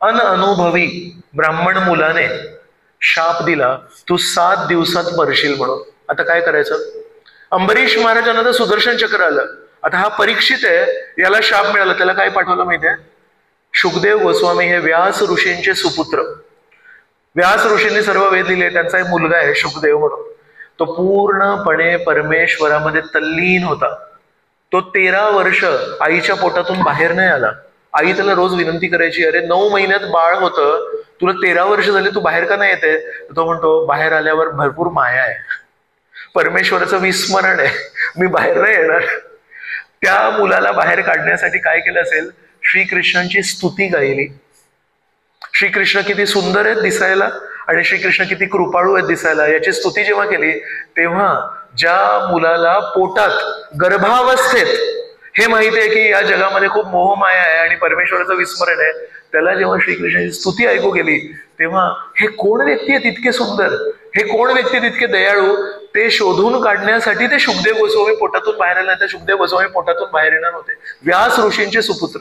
अनअनुभवी ब्राह्मण मुलाने शाप दिला, तू 7 दिवसात मरशील म्हणून. आता काय करायचं? अंबरीश महाराजांना तर सुदर्शन चक्र आलं. आता हा परीक्षित आहे, याला शाप मिळाला. त्याला काय पाठवलं माहितीये? शुकदेव गोस्वामी हे व्यास ऋषींचे सुपुत्र. व्यास ऋषींनी सर्व वेद लिहिले. त्यांचा एक मुलगा आहे शुकदेव म्हणून. तो पूर्णपणे परमेश्वरामध्ये तल्लीन होता. तो 13 वर्ष आईच्या पोटातून बाहेर नाही आला. आई त्याला रोज विनंती करायची, अरे 9 महिन्यात बाळ होतं, तुला 13 वर्ष झाले, तू बाहेर का नाही येते? तो म्हणतो बाहेर आल्यावर भरपूर माया आहे, परमेश्वराचं विस्मरण आहे, मी बाहेर नाही येणार. त्या मुलाला बाहेर काढण्यासाठी काय केलं असेल? श्रीकृष्णांची स्तुती गायली. श्रीकृष्ण किती सुंदर आहेत दिसायला आणि श्रीकृष्ण किती कृपाळू आहेत दिसायला याची स्तुती जेव्हा केली, तेव्हा ज्या मुलाला पोटात गर्भावस्थेत हे माहिती आहे की या जगामध्ये खूप मोहमाया आहे आणि परमेश्वराचं विस्मरण आहे, त्याला जेव्हा श्रीकृष्णाची स्तुती ऐकू गेली तेव्हा हे कोण व्यक्ती आहेत इतके सुंदर, हे कोण व्यक्ती तितके दयाळू, ते शोधून काढण्यासाठी ते शुकदेव गोस्वामी पोटातून बाहेर आले. त्या शुकदेव गोस्वामी पोटातून बाहेर येणार होते, व्यास ऋषींचे सुपुत्र.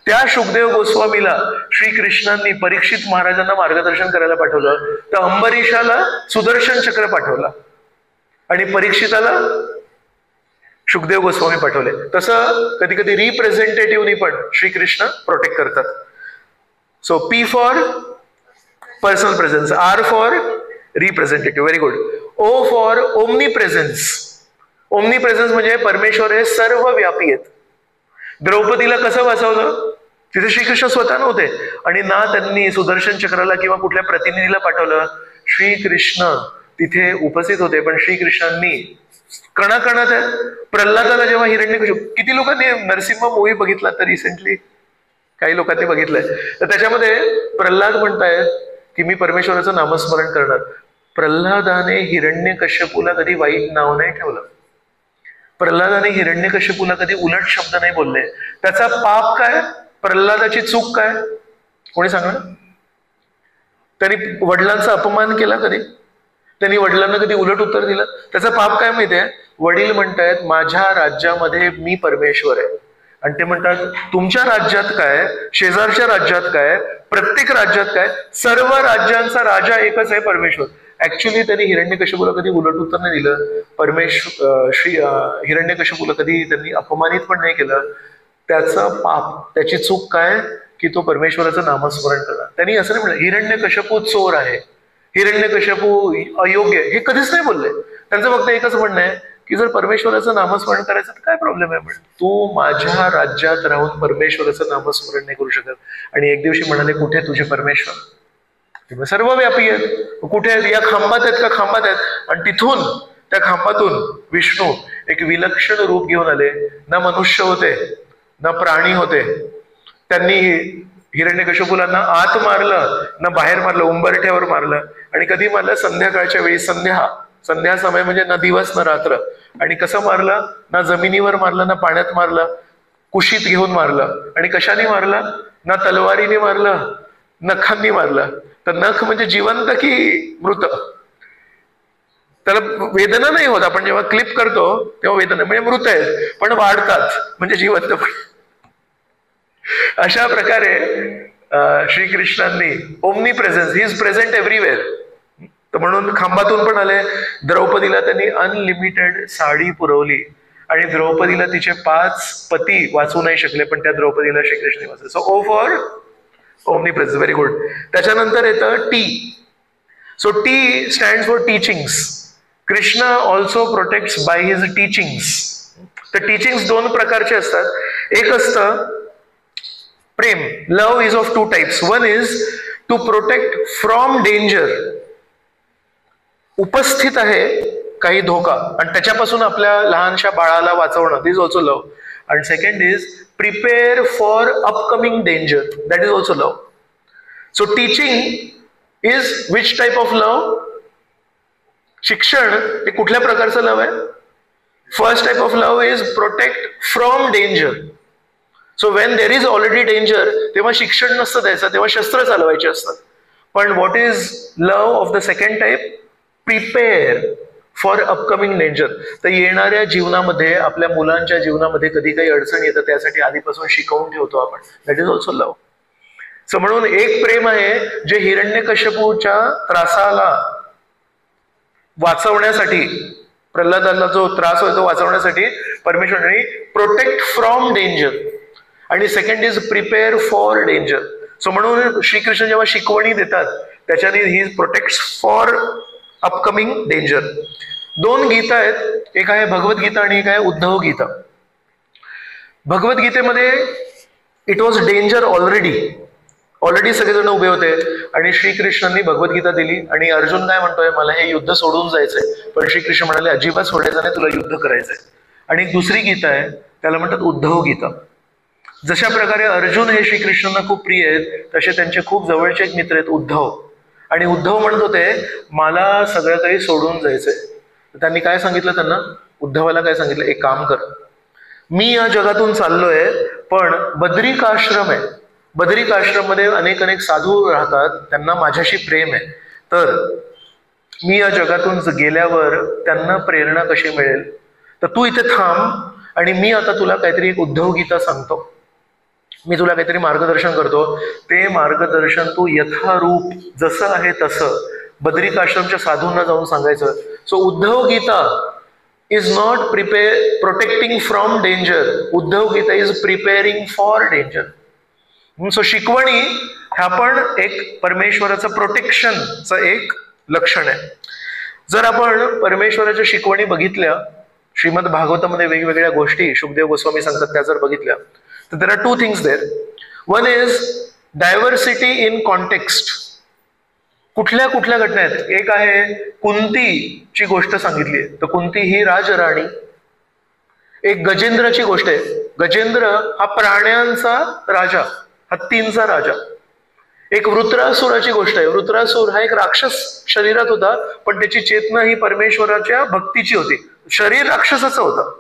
त्या शुकदेव गोस्वामीला श्रीकृष्णांनी परीक्षित महाराजांना मार्गदर्शन करायला पाठवलं, तर अंबरीशाला सुदर्शन चक्र पाठवला आणि परीक्षिताला शुकदेव गोस्वामी पाठवले. तसं कधी कधी रिप्रेझेंटेटिव्हनी पण श्रीकृष्ण प्रोटेक्ट करतात. So P for personal presence, R for representative, very good. O for omni presence. Omni presence म्हणजे परमेश्वर हे सर्व व्यापी आहेत. द्रौपदीला कसं वाचवलं? तिथे श्रीकृष्ण स्वतः नव्हते आणि ना त्यांनी सुदर्शन चक्राला किंवा कुठल्या प्रतिनिधीला पाठवलं, श्रीकृष्ण तिथे उपस्थित होते. पण श्रीकृष्णांनी कणाकणात प्रल्हादाला जेव्हा हिरण्यकशिपू, किती लोकांनी नरसिंह मूवी बघितला तर रिसेंटली काही लोकांनी बघितलंय, तर त्याच्यामध्ये प्रल्हाद म्हणतायत की मी परमेश्वराचं नामस्मरण करणार. प्रल्हादाने हिरण्यकश्यपूला कधी वाईट नाव नाही ठेवलं, प्रल्हादाने हिरण्यकश्यपूला कधी उलट शब्द नाही बोलले. त्याचा पाप काय, प्रल्हादाची चूक काय, कोणी सांगणार? त्यांनी वडिलांचा अपमान केला कधी? त्यांनी वडिलांना कधी उलट उत्तर दिलं? त्याचं पाप काय माहितीये? वडील म्हणतायत माझ्या राज्यामध्ये मी परमेश्वर आहे, आणि ते म्हणतात तुमच्या राज्यात काय, शेजारच्या राज्यात काय, प्रत्येक राज्यात काय, सर्व राज्यांचा राजा एकच आहे, परमेश्वर. ऍक्च्युली त्यांनी हिरण्यकश्यपूला कधी उलट उत्तर नाही दिलं, हिरण्यकश्यपूला कधी त्यांनी अपमानित पण नाही केलं. त्याचं पाप, त्याची चूक काय की तो परमेश्वराचं नामस्मरण करा. त्यांनी असं नाही म्हणलं हिरण्यकश्यपू चोर आहे, हिरण्यकश्यपू अयोग्य, हे कधीच नाही बोलले. त्यांचं फक्त एकच म्हणणं आहे की जर परमेश्वराचं नामस्मरण करायचं तर काय प्रॉब्लेम आहे, पण तू माझ्या राज्यात राहून परमेश्वराचं नामस्मरण नाही करू शकत. आणि एक दिवशी म्हणाले कुठे तुझे परमेश्वर? सर्व व्यापी आहेत, कुठे आहेत? या खांबात आहेत का? खांबात आहेत. आणि तिथून त्या खांबातून विष्णू एक विलक्षण रूप घेऊन आले. ना मनुष्य होते ना प्राणी होते. त्यांनी हिरण्यकश्यपूला ना आत मारलं ना बाहेर मारलं, उंबरठ्यावर मारलं. आणि कधी मारलं? संध्याकाळच्या वेळी, संध्या समय म्हणजे ना दिवस ना रात्र. आणि कसं मारलं? ना जमिनीवर मारलं ना पाण्यात मारलं, कुशीत घेऊन मारलं. आणि कशाने मारलं? ना तलवारीने मारलं, नखांनी मारलं. तर नख म्हणजे जिवंत की मृत? त्याला वेदना नाही होत. आपण जेव्हा क्लिप करतो तेव्हा वेदना, म्हणजे मृत आहेत पण वाढतात, म्हणजे जिवंत पण. अशा प्रकारे श्रीकृष्णांनी omnipresence, he is present everywhere. तर म्हणून खांबातून पण आले. द्रौपदीला त्यांनी अनलिमिटेड साडी पुरवली आणि द्रौपदीला तिचे 5 पती वाचू नाही शकले, पण त्या द्रौपदीला श्रीकृष्ण वाचले. So O for omni presence, very good. त्याच्यानंतर येतं T. So T stands for teachings. Krishna also protects by his teachings. तर टीचिंग्स 2 प्रकारचे असतात. एक असतं प्रेम. Love is of 2 types. One is to protect from danger. उपस्थित आहे काही धोका आणि त्याच्यापासून आपल्या लहानशा बाळाला वाचवणं, दिस ऑल्सो लव्ह. आणि second is prepare for upcoming danger, that is also love. So teaching is which type of love? शिक्षण हे कुठल्या प्रकारचं लव्ह आहे? First type of love is protect from danger. So when there is already danger तेव्हा शिक्षण नसतं द्यायचं, तेव्हा शस्त्र चालवायचे असतात. पण what is love of the second type? Prepare for upcoming danger. तर येणाऱ्या जीवनामध्ये, आपल्या मुलांच्या जीवनामध्ये कधी काही अडचण येतं त्यासाठी आधीपासून शिकवून ठेवतो आपण, that is also love. So म्हणून एक प्रेम आहे जे हिरण्यकश्यपूच्या त्रासाला वाचवण्यासाठी, प्रल्हादाला जो त्रास होतो वाचवण्यासाठी परमेश्वराने प्रोटेक्ट फ्रॉम डेंजर. आणि second is prepare for danger. So म्हणून श्रीकृष्ण जेव्हा शिकवणी देतात त्याच्याने he protects for upcoming danger. 2 Gita आहेत, एक आहे भगवद्गीता आणि एक आहे उद्धव गीता. भगवद्गीतेमध्ये इट वॉज डेंजर ऑलरेडी सगळेजण उभे होते आणि श्रीकृष्णांनी भगवद्गीता दिली. आणि अर्जुन काय म्हणतोय, मला हे युद्ध सोडून जायचंय. पण श्रीकृष्ण म्हणाले अजिबात सोडायचं नाही, तुला युद्ध करायचंय. आणि दुसरी गीता आहे त्याला म्हणतात उद्धव गीता. जशा प्रकारे अर्जुन हे श्रीकृष्णांना खूप प्रिय आहेत, तसे त्यांचे खूप जवळचे एक मित्र आहेत उद्धव. आणि उद्धव म्हणत होते मला सगळं काही सोडून जायचंय. त्यांनी काय सांगितलं त्यांना, उद्धवाला काय सांगितलं, एक काम कर, मी या जगातून चाललोय, पण बद्रिक आश्रम आहे, बद्रिक आश्रम मध्ये अनेक अनेक साधू राहतात, त्यांना माझ्याशी प्रेम आहे, तर मी या जगातून गेल्यावर त्यांना प्रेरणा कशी मिळेल, तर तू इथे थांब आणि मी आता तुला काहीतरी एक उद्धव गीता सांगतो, मी तुला काहीतरी मार्गदर्शन करतो, ते मार्गदर्शन तू यथारूप जसं आहे तसं बद्रिक आश्रमच्या साधूंना जाऊन सांगायचं. So Uddhav Gita is not protecting from danger, Uddhav Gita is preparing for danger. So शिकवणी ह्या पण एक परमेश्वराचं प्रोटेक्शनचं एक लक्षण आहे. जर आपण परमेश्वराच्या शिकवणी बघितल्या, श्रीमद भागवतामध्ये वेगवेगळ्या गोष्टी शुकदेव गोस्वामी सांगतात त्या जर बघितल्या, तर there are two things there. One is diversity in context. कुठल्या कुठल्या घटना आहेत. एक आहे कुंतीची गोष्ट सांगितली आहे, तर कुंती ही राजराणी. एक गजेंद्राची गोष्ट आहे, गजेंद्र हा प्राण्यांचा राजा, हत्तींचा राजा. एक वृत्रासुराची गोष्ट आहे, वृत्रासुर हा एक राक्षस शरीरात होता, पण त्याची चेतना ही परमेश्वराच्या भक्तीची होती, शरीर राक्षसाचं होतं.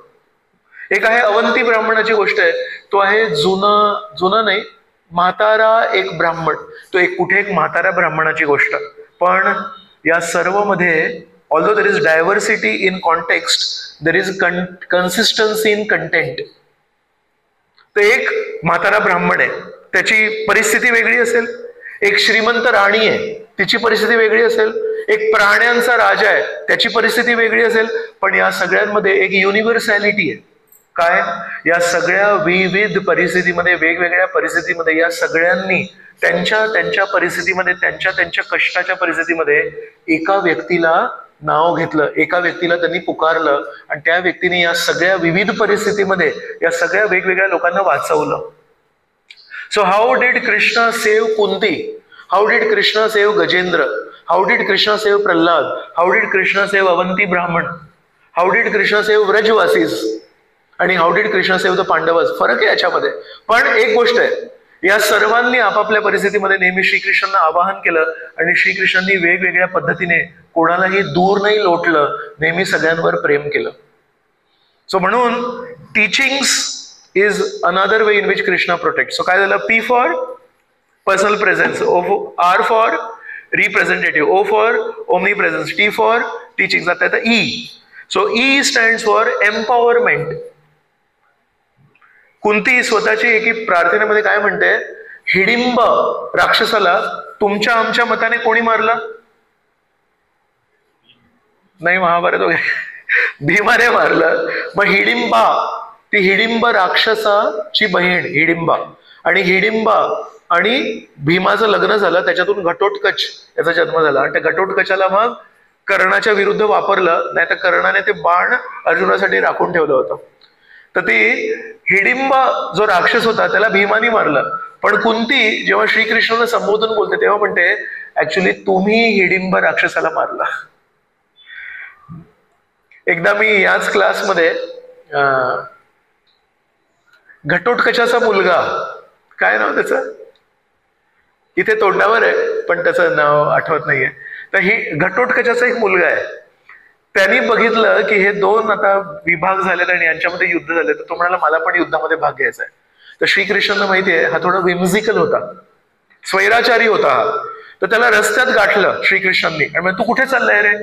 एक आहे अवंती ब्राह्मणाची गोष्ट आहे, तो आहे जुना नाही, म्हातारा एक ब्राह्मण, तो एक कुठे एक म्हाताऱ्या ब्राह्मणाची गोष्ट. पण या सर्व मध्ये although there is diversity in context, there is consistency in content. तर एक म्हातारा ब्राह्मण आहे, त्याची परिस्थिती वेगळी असेल. एक श्रीमंत राणी आहे, तिची परिस्थिती वेगळी असेल. एक प्राण्यांचा राजा आहे, त्याची परिस्थिती वेगळी असेल. पण या सगळ्यांमध्ये एक युनिव्हर्सॅलिटी आहे. काय? या सगळ्या विविध परिस्थितीमध्ये, वेगवेगळ्या परिस्थितीमध्ये या सगळ्यांनी त्यांच्या त्यांच्या परिस्थितीमध्ये, त्यांच्या त्यांच्या कष्टाच्या परिस्थितीमध्ये एका व्यक्तीला नाव घेतलं, एका व्यक्तीला त्यांनी पुकारलं, आणि त्या व्यक्तीने या सगळ्या विविध परिस्थितीमध्ये या सगळ्या वेगवेगळ्या लोकांना वाचवलं. So how did Krishna save Kunti? How did Krishna save Gajendra? How did Krishna save Prahlad? How did Krishna save Avanti Brahman? How did Krishna save Vrajvasis? आणि how did Krishna save the Pandavas? फरक आहे याच्यामध्ये. पण एक गोष्ट आहे, या सर्वांनी आपापल्या परिस्थितीमध्ये नेहमी श्रीकृष्णांना आवाहन केलं, आणि श्रीकृष्णांनी वेगवेगळ्या पद्धतीने कोणालाही दूर नाही लोटलं, नेहमी सगळ्यांवर प्रेम केलं. सो म्हणून teachings is another way in which Krishna protects. So काय झालं? P for personal presence, R for representative, O for omnipresence, T for teachings. आता येतं E. So E stands for empowerment. Kunti स्वतःची एकी प्रार्थनेमध्ये काय म्हणते, हिडिंब राक्षसाला तुमच्या आमच्या मताने कोणी मारला? नाही, महाभारत वगैरे भीमाने मारलं. मग हिडिंबा, ती हिडिंब राक्षसाची बहीण हिडिंबा, आणि हिडिंबा आणि भीमाचं लग्न झालं, त्याच्यातून घटोत्कच याचा जन्म झाला. आणि त्या घटोत्कचाला मग कर्णाच्या विरुद्ध वापरलं, नाही तर कर्णाने ते बाण अर्जुनासाठी राखून ठेवलं होतं. तर ती हिडिंबा जो राक्षस होता त्याला भीमानी मारलं. पण कुंती जेव्हा श्रीकृष्णाला संबोधून बोलते तेव्हा म्हणते, ऍक्च्युली तुम्ही हिडिंब राक्षसाला मारला. एकदा मी याच क्लासमध्ये घटोत्कचाचा मुलगा, काय नाव त्याचं, इथे तोंडावर आहे पण त्याचं नाव आठवत नाहीये, तर ही घटोत्कचाचा एक मुलगा आहे. त्यांनी बघितलं की हे दोन आता विभाग झालेत आणि यांच्यामध्ये युद्ध झाले, तर तो म्हणाला मला पण युद्धामध्ये भाग घ्यायचा आहे. तर श्रीकृष्णांना माहितीये हा थोडा विम्झिकल होता, स्वैराचारी होता हा. तर त्याला रस्त्यात गाठलं श्रीकृष्णांनी आणि म्हणजे तू कुठे चाललाय रे?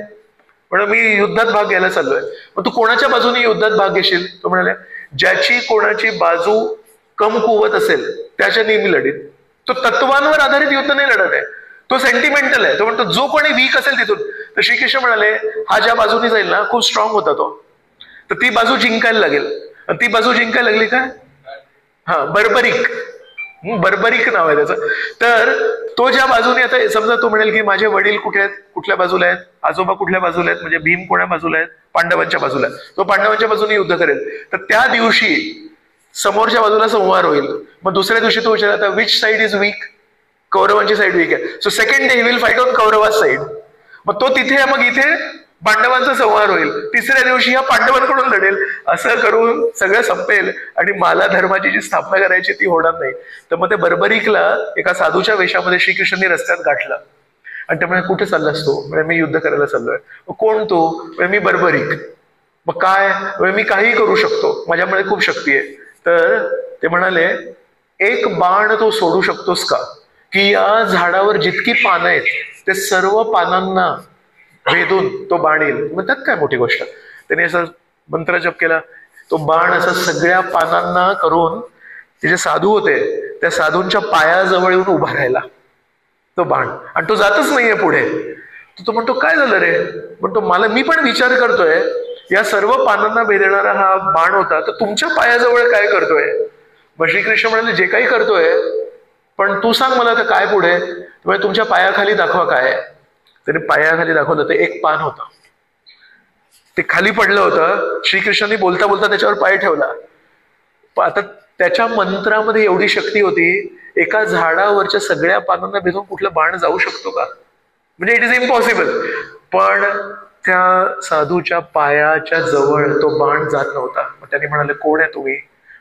म्हणून मी युद्धात भाग घ्यायला चाललोय. मग तू कोणाच्या बाजूने युद्धात भाग घेशील? तो म्हणाले ज्याची कोणाची बाजू कमकुवत असेल त्याच्या नेहमी लढीत. तो तत्वांवर आधारित युद्ध नाही लढत आहे, तो सेंटिमेंटल आहे. तो म्हणतो जो कोणी वीक असेल तिथून. तर श्रीकृष्ण म्हणाले हा ज्या बाजूने जाईल ना खूप स्ट्रॉंग होता तो, तर ती बाजू जिंकायला लागेल. आणि ती बाजू जिंकायला लागली का? हा, बर्बरिक, बर्बरिक नाव आहे त्याचं. तर तो ज्या बाजूने, आता समजा तो म्हणेल की माझे वडील कुठे आहेत, कुठल्या बाजूला आहेत, आजोबा कुठल्या बाजूला आहेत, म्हणजे भीम कोण्या बाजूला आहेत, पांडवांच्या बाजूला. तो पांडवांच्या बाजूने युद्ध करेल. तर त्या दिवशी समोरच्या बाजूला संहार होईल. मग दुसऱ्या दिवशी तो विचार, आता विच साइड इज वीक? कौरवांची साईड वीक आहे. So second day he will fight on Kaurava side. मग तो तिथे, मग इथे पांडवांचा संहार होईल, तिसऱ्या दिवशी ह्या पांडवांकडून लढेल, असं करून सगळं संपेल आणि मला धर्माची जी स्थापना करायची ती होणार नाही. तर मग ते बर्बरिकला एका साधूच्या वेशामध्ये श्रीकृष्णांनी रस्त्यात गाठलं आणि त्यामुळे कुठे चाललास तू? म्हणजे मी युद्ध करायला चाललोय. कोण तू? मी बर्बरिक. मग काय? मी काही करू शकतो, माझ्यामध्ये खूप शक्ती आहे. तर ते म्हणाले, एक बाण तो सोडू शकतोस का, की या झाडावर जितकी पानं आहेत ते सर्व पानांना भेदून तो बाण येईल. मग त्यात काय मोठी गोष्ट. त्याने असं मंत्र जप केला, तो बाण असा सगळ्या पानांना करून ते जे साधू होते त्या साधूंच्या पायाजवळ येऊन उभा राहिला तो बाण, आणि तो जातच नाहीये पुढे. तो म्हणतो काय झालं रे? म्हणतो मला, मी पण विचार करतोय, या सर्व पानांना भेदणारा हा बाण होता, तर तुमच्या पायाजवळ काय करतोय? मग श्रीकृष्ण म्हणाले, जे काही करतोय, पण तू सांग मला तर काय पुढे? म्हणजे तुमच्या पायाखाली दाखवा काय. त्याने पायाखाली दाखवलं, तर एक पान होतं, ते खाली पडलं होतं. श्रीकृष्णांनी बोलता बोलता त्याच्यावर पाय ठेवला. आता त्याच्या मंत्रामध्ये एवढी शक्ती होती, एका झाडावरच्या सगळ्या पानांना भेदून कुठलं बाण जाऊ शकतो का? म्हणजे इट इज इम्पॉसिबल. पण त्या साधूच्या पायाच्या जवळ तो बाण जात नव्हता. मग त्यांनी म्हणाले, कोण आहे तुम्ही?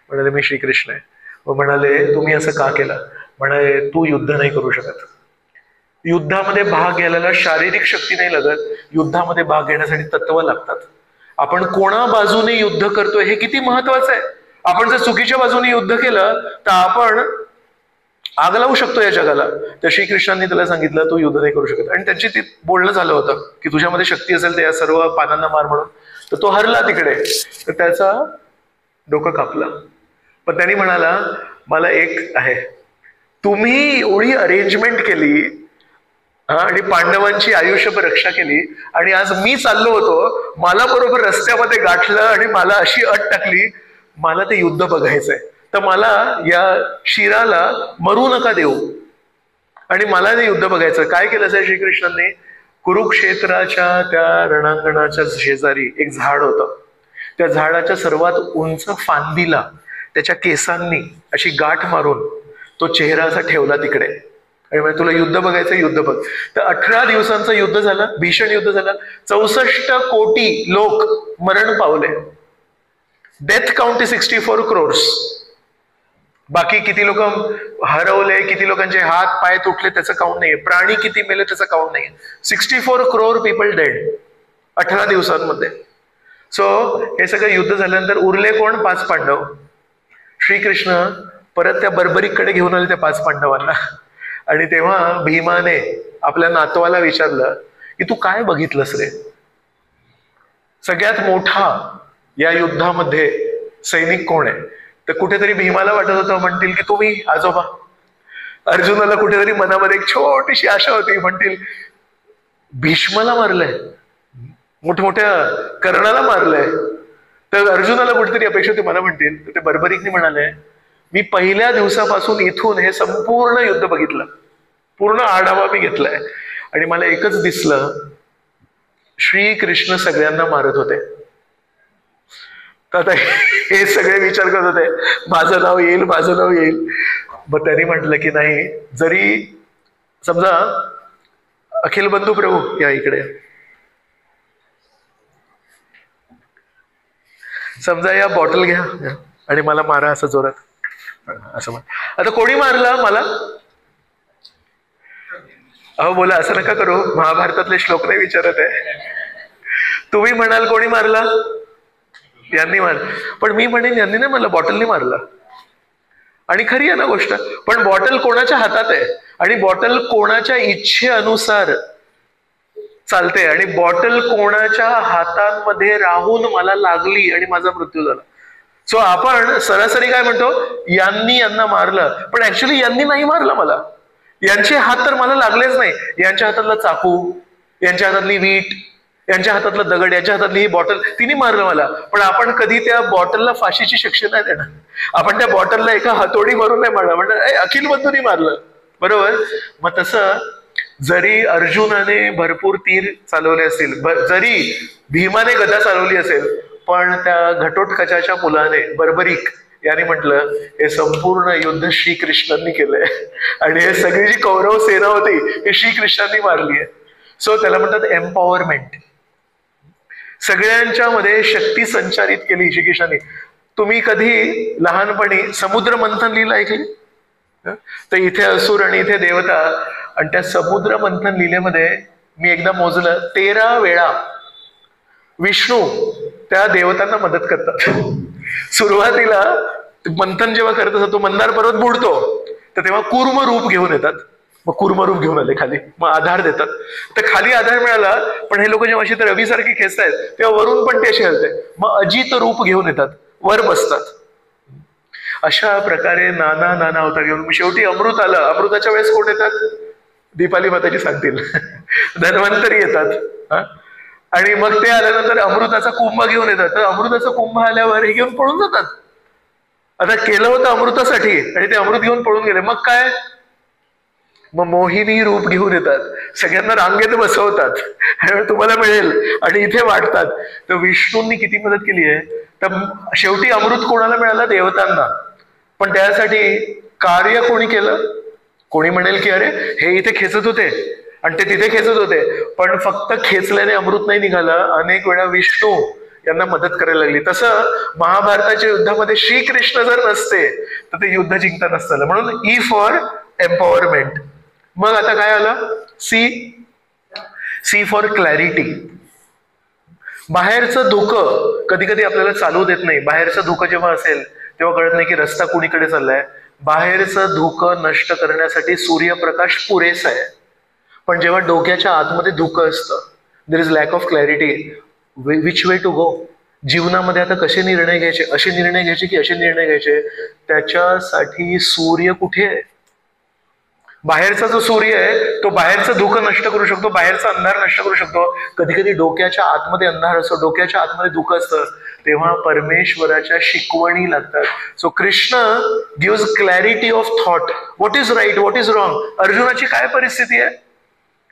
म्हणाले, मी श्रीकृष्ण आहे. मग म्हणाले, तुम्ही असं का केलं? म्हणाले, तू युद्ध नाही करू शकत. युद्धामध्ये भाग घ्यायला शारीरिक शक्ती नाही लागत, युद्धामध्ये भाग घेण्यासाठी तत्व लागतात. आपण कोणा बाजूने युद्ध करतोय हे किती महत्वाचं आहे. आपण जर चुकीच्या बाजूने युद्ध केलं तर आपण आग लावू शकतो या जगाला. तर श्रीकृष्णांनी त्याला सांगितलं, तू युद्ध नाही करू शकत. आणि त्यांची ती बोलणं झालं होतं की तुझ्यामध्ये शक्ती असेल तर या सर्व पानांना मार म्हणून. तर तो हरला तिकडे, तर त्याचा डोकं कापलं. पण त्यांनी म्हणाला, मला एक आहे, तुम्ही एवढी अरेंजमेंट केली आणि पांडवांची आयुष्यभर रक्षा केली, आणि आज मी चाललो होतो, मला बरोबर रस्त्यामध्ये गाठलं आणि मला अशी अट टाकली, मला ते युद्ध बघायचंय, तर मला या शिराला मरू नका देऊ आणि मला ते युद्ध बघायचं. काय केलं साहेब श्रीकृष्णांनी? कुरुक्षेत्राच्या त्या रणांगणाच्या शेजारी एक झाड होतं. त्या झाडाच्या सर्वात उंच फांदीला त्याच्या केसांनी अशी गाठ मारून तो चेहरा असा ठेवला तिकडे, आणि म्हणजे तुला युद्ध बघायचं, युद्ध बघ. तर 18 दिवसांचं युद्ध झालं, भीषण युद्ध झालं. 64 कोटी लोक मरण पावले. Death count 64 crores. बाकी किती लोक हरवले, किती लोकांचे हात पाय तुटले त्याचं काउंट नाहीये, प्राणी किती मेले त्याचं काउंट नाहीये. 64 crore पीपल डेड 18 दिवसांमध्ये. सो हे सगळं युद्ध झाल्यानंतर उरले कोण? 5 पांडव. श्रीकृष्ण परत त्या बर्बरीकडे घेऊन आले त्या 5 पांडवांना. आणि तेव्हा भीमाने आपल्या नातवाला विचारलं की तू काय बघितलंस रे? सगळ्यात मोठा या युद्धामध्ये सैनिक कोण आहे? तर कुठेतरी भीमाला वाटत होतं म्हणतील की तुम्ही आजोबा. अर्जुनाला कुठेतरी मनामध्ये एक छोटीशी आशा होती, म्हणतील भीष्माला मारलंय, मोठमोठ्या कर्णाला मारलंय. तर अर्जुनाला कुठेतरी अपेक्षा होती मला म्हणतील. तर ते बर्बरीकने म्हणाले, मी पहिल्या दिवसापासून इथून हे संपूर्ण युद्ध बघितलं, पूर्ण आढावा मी घेतलाय, आणि मला एकच दिसलं, श्रीकृष्ण सगळ्यांना मारत होते. तर आता हे सगळे विचार करत होते, माझं नाव येईल, माझं नाव येईल. मग त्यांनी म्हटलं की नाही, जरी समजा अखिल बंधू प्रभू या इकडे, समजा या बॉटल घ्या आणि मला मारा असं जोरात, असं म्हण. आता कोणी मारलं मला? अहो बोला, असं नका करू, महाभारतातले श्लोक नाही विचारत आहे. तुम्ही म्हणाल कोणी मारला? यांनी मारलं. पण मी म्हणेन यांनी नाही मारलं, बॉटलनी मारलं. आणि खरी आहे ना गोष्ट, पण बॉटल कोणाच्या हातात आहे आणि बॉटल कोणाच्या इच्छेनुसार चालते, आणि बॉटल कोणाच्या हातांमध्ये राहून मला लागली आणि माझा मृत्यू झाला. सो आपण सरासरी काय म्हणतो, यांना मारलं, पण ऍक्च्युली यांनी नाही मारलं मला. यांचे हात तर मला लागलेच नाही. यांच्या हातातला चाकू, यांच्या हातातली वीट, यांच्या हातातला दगड, यांच्या हातातली ही बॉटल, तिने मारलं मला. पण आपण कधी त्या बॉटलला फाशीची शिक्षा नाही देणार. आपण त्या बॉटलला एका हातोडी मारून नाही मारणार, म्हणजे अखिल बंधूंनी मारलं, बरोबर. मग तसं जरी अर्जुनाने भरपूर तीर चालवले असतील, जरी भीमाने गदा चालवली असेल, पण त्या घटोत्कचाच्या मुलाने बर्बरीक याने म्हटलं हे संपूर्ण युद्ध श्रीकृष्णांनी केलंय, आणि हे सगळी जी कौरव सेना होती हे श्रीकृष्णांनी मारली आहे. सो त्याला म्हणतात एम्पॉवरमेंट. सगळ्यांच्या मध्ये शक्ती संचारित केली श्रीकृष्णाने. तुम्ही कधी लहानपणी समुद्र मंथन लीला ऐकली? तर इथे असुर आणि इथे देवता, आणि त्या समुद्र मंथन लीलेमध्ये मी एकदा मोजलं 13 वेळा विष्णू त्या देवतांना मदत करतात. सुरुवातीला मंथन जेव्हा करत असतो तो मंदार पर्वत बुडतो, तर तेव्हा कूर्म रूप घेऊन येतात. मग कूर्म रूप घेऊन आले खाली, मग आधार देतात. तर खाली आधार मिळाला, पण हे लोक जेव्हा अशी तर रवीसारखे खेचतायत तेव्हा वरून पण ते असे हलते. मग अजित रूप घेऊन येतात, वर बसतात. अशा प्रकारे नाना नाना अवतार घेऊन शेवटी अमृत आलं. अमृताच्या वेळेस कोण येतात? दीपाली माताजी सांगतील. धन्वंतरी येतात. आणि मग ते आल्यानंतर अमृताचा कुंभ घेऊन येतात. तर अमृताचा कुंभ आल्यावर हे घेऊन पळून जातात. आता केलं होतं अमृतासाठी आणि ते अमृत घेऊन पळून गेले. मग काय? मग मोहिनी रूप घेऊन येतात, सगळ्यांना रांगेत बसवतात, तुम्हाला मिळेल, आणि इथे वाटतात. तर विष्णूंनी किती मदत केली आहे. तर शेवटी अमृत कोणाला मिळालं? देवतांना. पण त्यासाठी कार्य कोणी केलं? कोणी म्हणेल की अरे हे इथे खेचत होते आणि ते तिथे खेचत होते, पण फक्त खेचल्याने अमृत नाही निघालं. अनेक वेळा विष्णू यांना मदत करायला लागली. तसं महाभारताच्या युद्धामध्ये श्रीकृष्ण जर नसते तर ते युद्ध जिंकता नसतं. म्हणून ई फॉर एम्पॉवरमेंट. मग आता काय आलं? C for clarity. बाहेरचं धोकं कधी कधी आपल्याला चालू देत नाही. बाहेरचं धोकं जेव्हा असेल तेव्हा कळत नाही की रस्ता कुणीकडे चाललाय. बाहेरचं धोकं नष्ट करण्यासाठी सूर्यप्रकाश पुरेसा आहे, पण जेव्हा डोक्याच्या आतमध्ये धोकं असतं, there is lack of clarity. Which way to go. जीवनामध्ये आता कसे निर्णय घ्यायचे, असे निर्णय घ्यायचे की असे निर्णय घ्यायचे, त्याच्यासाठी सूर्य कुठे आहे? बाहेरचा जो सूर्य आहे तो बाहेरचं धुकं नष्ट करू शकतो, बाहेरचा अंधार नष्ट करू शकतो. कधी कधी डोक्याच्या आतमध्ये अंधार असतो, डोक्याच्या आतमध्ये धुकं असतं, तेव्हा परमेश्वराच्या शिकवणी लागतात. So Krishna gives clarity of thought. What is right, what is wrong. अर्जुनाची काय परिस्थिती आहे?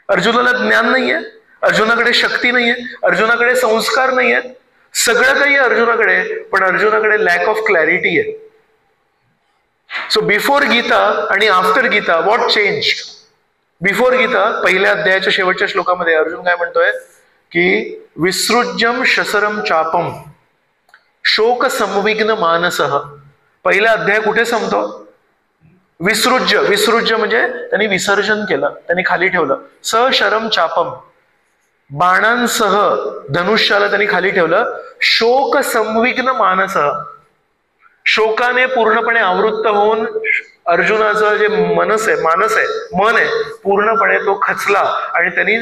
अर्जुनाला ज्ञान नाहीये, अर्जुनाकडे शक्ती नाहीये, अर्जुनाकडे संस्कार नाहीये, सगळं काही अर्जुनाकडे, पण अर्जुनाकडे लॅक ऑफ क्लॅरिटी आहे. सो बिफोर गीता आणि after Gita what changed? Before Gita पहिल्या अध्यायाच्या शेवटच्या श्लोकामध्ये अर्जुन काय म्हणतोय की विसृज्यम शसरम चापम शोक संविघ्न मानसः. पहिला अध्याय कुठे संपतो? विसृज्य. विसृज्य म्हणजे त्यांनी विसर्जन केलं, त्यांनी खाली ठेवलं. सशरम चापम, बाणांसह धनुष्याला त्यांनी खाली ठेवलं. शोक संविघ्न मानसः, शोकाने पूर्णपणे आवृत्त होऊन अर्जुनाचं जे मन आहे पूर्णपणे तो खचला आणि त्यांनी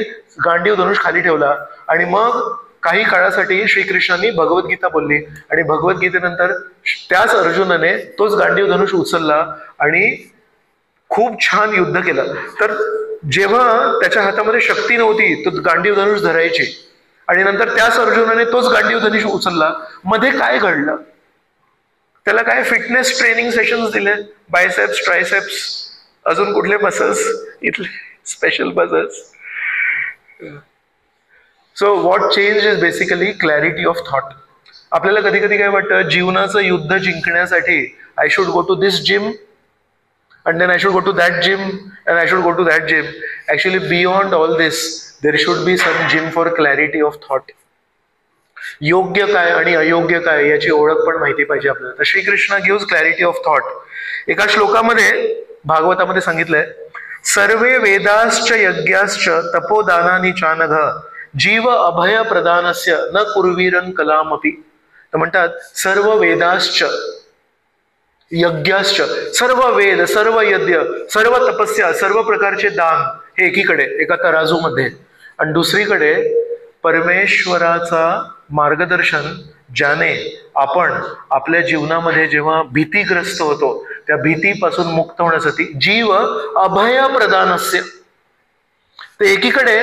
गांडीव धनुष खाली ठेवला. आणि मग काही काळासाठी श्रीकृष्णांनी भगवद्गीता बोलली आणि भगवद्गीतेनंतर त्याच अर्जुनाने तोच गांडीव धनुष उचलला आणि खूप छान युद्ध केलं. तर जेव्हा त्याच्या हातामध्ये शक्ती नव्हती तो गांडीव धनुष धरायची आणि नंतर त्याच अर्जुनाने तोच गांडीव धनुष उचलला. मध्ये काय घडलं? त्याला काय फिटनेस ट्रेनिंग सेशन्स दिले, बायसेप्स, ट्रायसेप्स, अजून कुठले मसल्स, इथले special muscles. So what change is basically clarity of thought. आपल्याला कधी कधी काय वाटतं, जीवनाचं युद्ध जिंकण्यासाठी I should go to this gym and then I should go to that gym and I should go to that gym. Actually beyond all this there should be some gym for clarity of thought. योग्य काय आणि अयोग्य काय याची ओळख पण माहिती पाहिजे आपल्याला. तर Shrikrishna gives clarity of thought. एका श्लोकामध्ये भागवतामध्ये सांगितलंय, सर्वे वेदाश्च यज्ञाश्च तपोदानानि चानघ जीव अभय प्रदानस्य न कुर्वीरन कलामपि. तर म्हणतात सर्व वेदाश्च यज्ञाश्च, सर्व वेद, सर्व यज्ञ, सर्व तपस्या, सर्व प्रकारचे दान हे एकीकडे एका तराजूमध्ये, आणि दुसरीकडे परमेश्वराचा मार्गदर्शन, ज्याने आपण आपल्या जीवनामध्ये जेव्हा भीतीग्रस्त होतो त्या भीतीपासून मुक्त होण्यासाठी जीव अभय प्रदानस्य. तर एकीकडे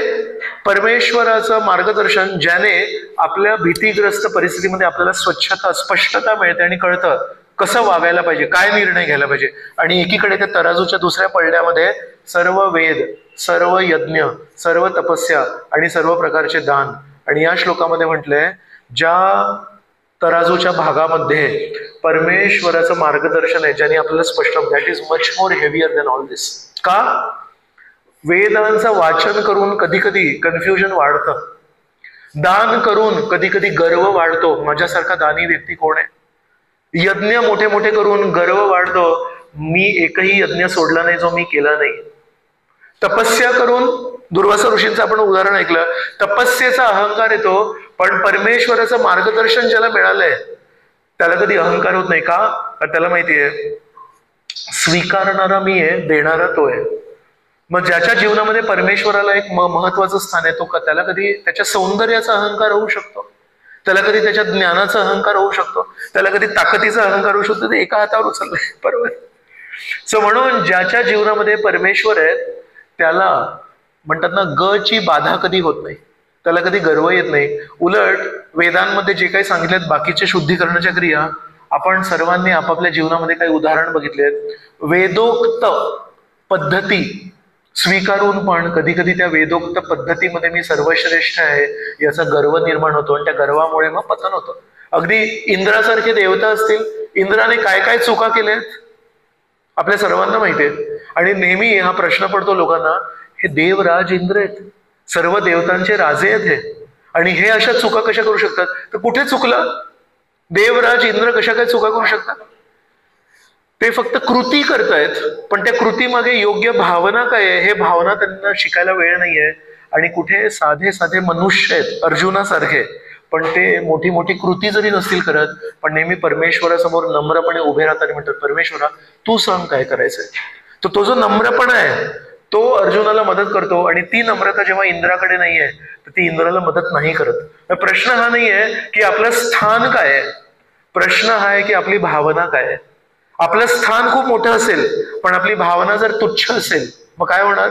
परमेश्वराचं मार्गदर्शन, ज्याने आपल्या भीतीग्रस्त परिस्थितीमध्ये आपल्याला स्वच्छता, स्पष्टता मिळते आणि कळतं कसं वागायला पाहिजे, काय निर्णय घ्यायला पाहिजे. आणि एकीकडे त्या तराजूच्या दुसऱ्या पडद्यामध्ये सर्व वेद, सर्व यज्ञ, सर्व तपस्या आणि सर्व प्रकारचे दान. आणि या श्लोकामध्ये म्हटलंय, ज्या तराजूच्या भागामध्ये परमेश्वराचं मार्गदर्शन आहे, ज्याने आपल्याला स्पष्ट, that is much more heavier than all this. का? वेदांचं वाचन करून कधी कधी कन्फ्युजन वाढतं. दान करून कधी कधी गर्व वाढतो, माझ्यासारखा दानी व्यक्ती कोण आहे. यज्ञ मोठे मोठे करून गर्व वाढतो, मी एकही यज्ञ सोडला नाही जो मी केला नाही. तपस्या करून, दुर्वासा ऋषींचं आपण उदाहरण ऐकलं, तपस्येचा अहंकार येतो, पण परमेश्वराचं मार्गदर्शन ज्याला मिळालंय त्याला कधी अहंकार होत नाही. का? कारण त्याला माहितीये स्वीकारणारा मी आहे, देणारा तो आहे. मग ज्याच्या जीवनामध्ये परमेश्वराला एक महत्वाचं स्थान आहे, तो त्याला कधी त्याच्या सौंदर्याचा अहंकार होऊ शकतो, त्याला कधी त्याच्या ज्ञानाचा अहंकार होऊ शकतो, त्याला कधी ताकदीचा अहंकार होऊ शकतो. ते एका हातावर उचललंय, बरोबर. सो म्हणून ज्याच्या जीवनामध्ये परमेश्वर आहे त्याला म्हणतात ना, ग ची बाधा कधी होत नाही, त्याला कधी गर्व येत नाही. उलट वेदांमध्ये जे काही सांगितलेत बाकीच्या शुद्धीकरणाच्या क्रिया, आपण सर्वांनी आपापल्या जीवनामध्ये काही उदाहरण बघितलेत. वेदोक्त पद्धती स्वीकारून पण कधी कधी त्या वेदोक्त पद्धतीमध्ये मी सर्वश्रेष्ठ आहे याचा गर्व निर्माण होतो, आणि त्या गर्वामुळे मग पतन होतं. अगदी इंद्रासारखे देवता असतील, इंद्राने काय काय चुका केल्यात आपल्या सर्वांना माहिती आहे. आणि नेहमी हा प्रश्न पडतो लोकांना, हे देवराज इंद्र आहेत, सर्व देवतांचे राजे आहेत हे, आणि हे अशा चुका कशा करू शकतात? तर कुठे चुकलं? देवराज इंद्र कशा काय चुका करू शकतात? ते फक्त कृती करतायत, पण त्या कृतीमागे योग्य भावना काय आहे हे भावना त्यांना शिकायला वेळ नाहीये. आणि कुठे साधे साधे मनुष्य आहेत अर्जुनासारखे, पण ते मोठी मोठी कृती जरी नसतील करत, पण नेहमी परमेश्वरासमोर नम्रपणे उभे राहतात आणि म्हणतात, परमेश्वरा तू सांग काय करायचंय. तर तो जो नम्रपणा आहे तो अर्जुनाला मदत करतो, आणि ती नम्रता जेव्हा इंद्राकडे नाहीये तर ती इंद्राला मदत नाही करत. प्रश्न हा नाहीये की आपलं स्थान काय आहे, प्रश्न हा आहे की आपली भावना काय आहे. आपलं स्थान खूप मोठं असेल पण आपली भावना जर तुच्छ असेल, मग काय होणार?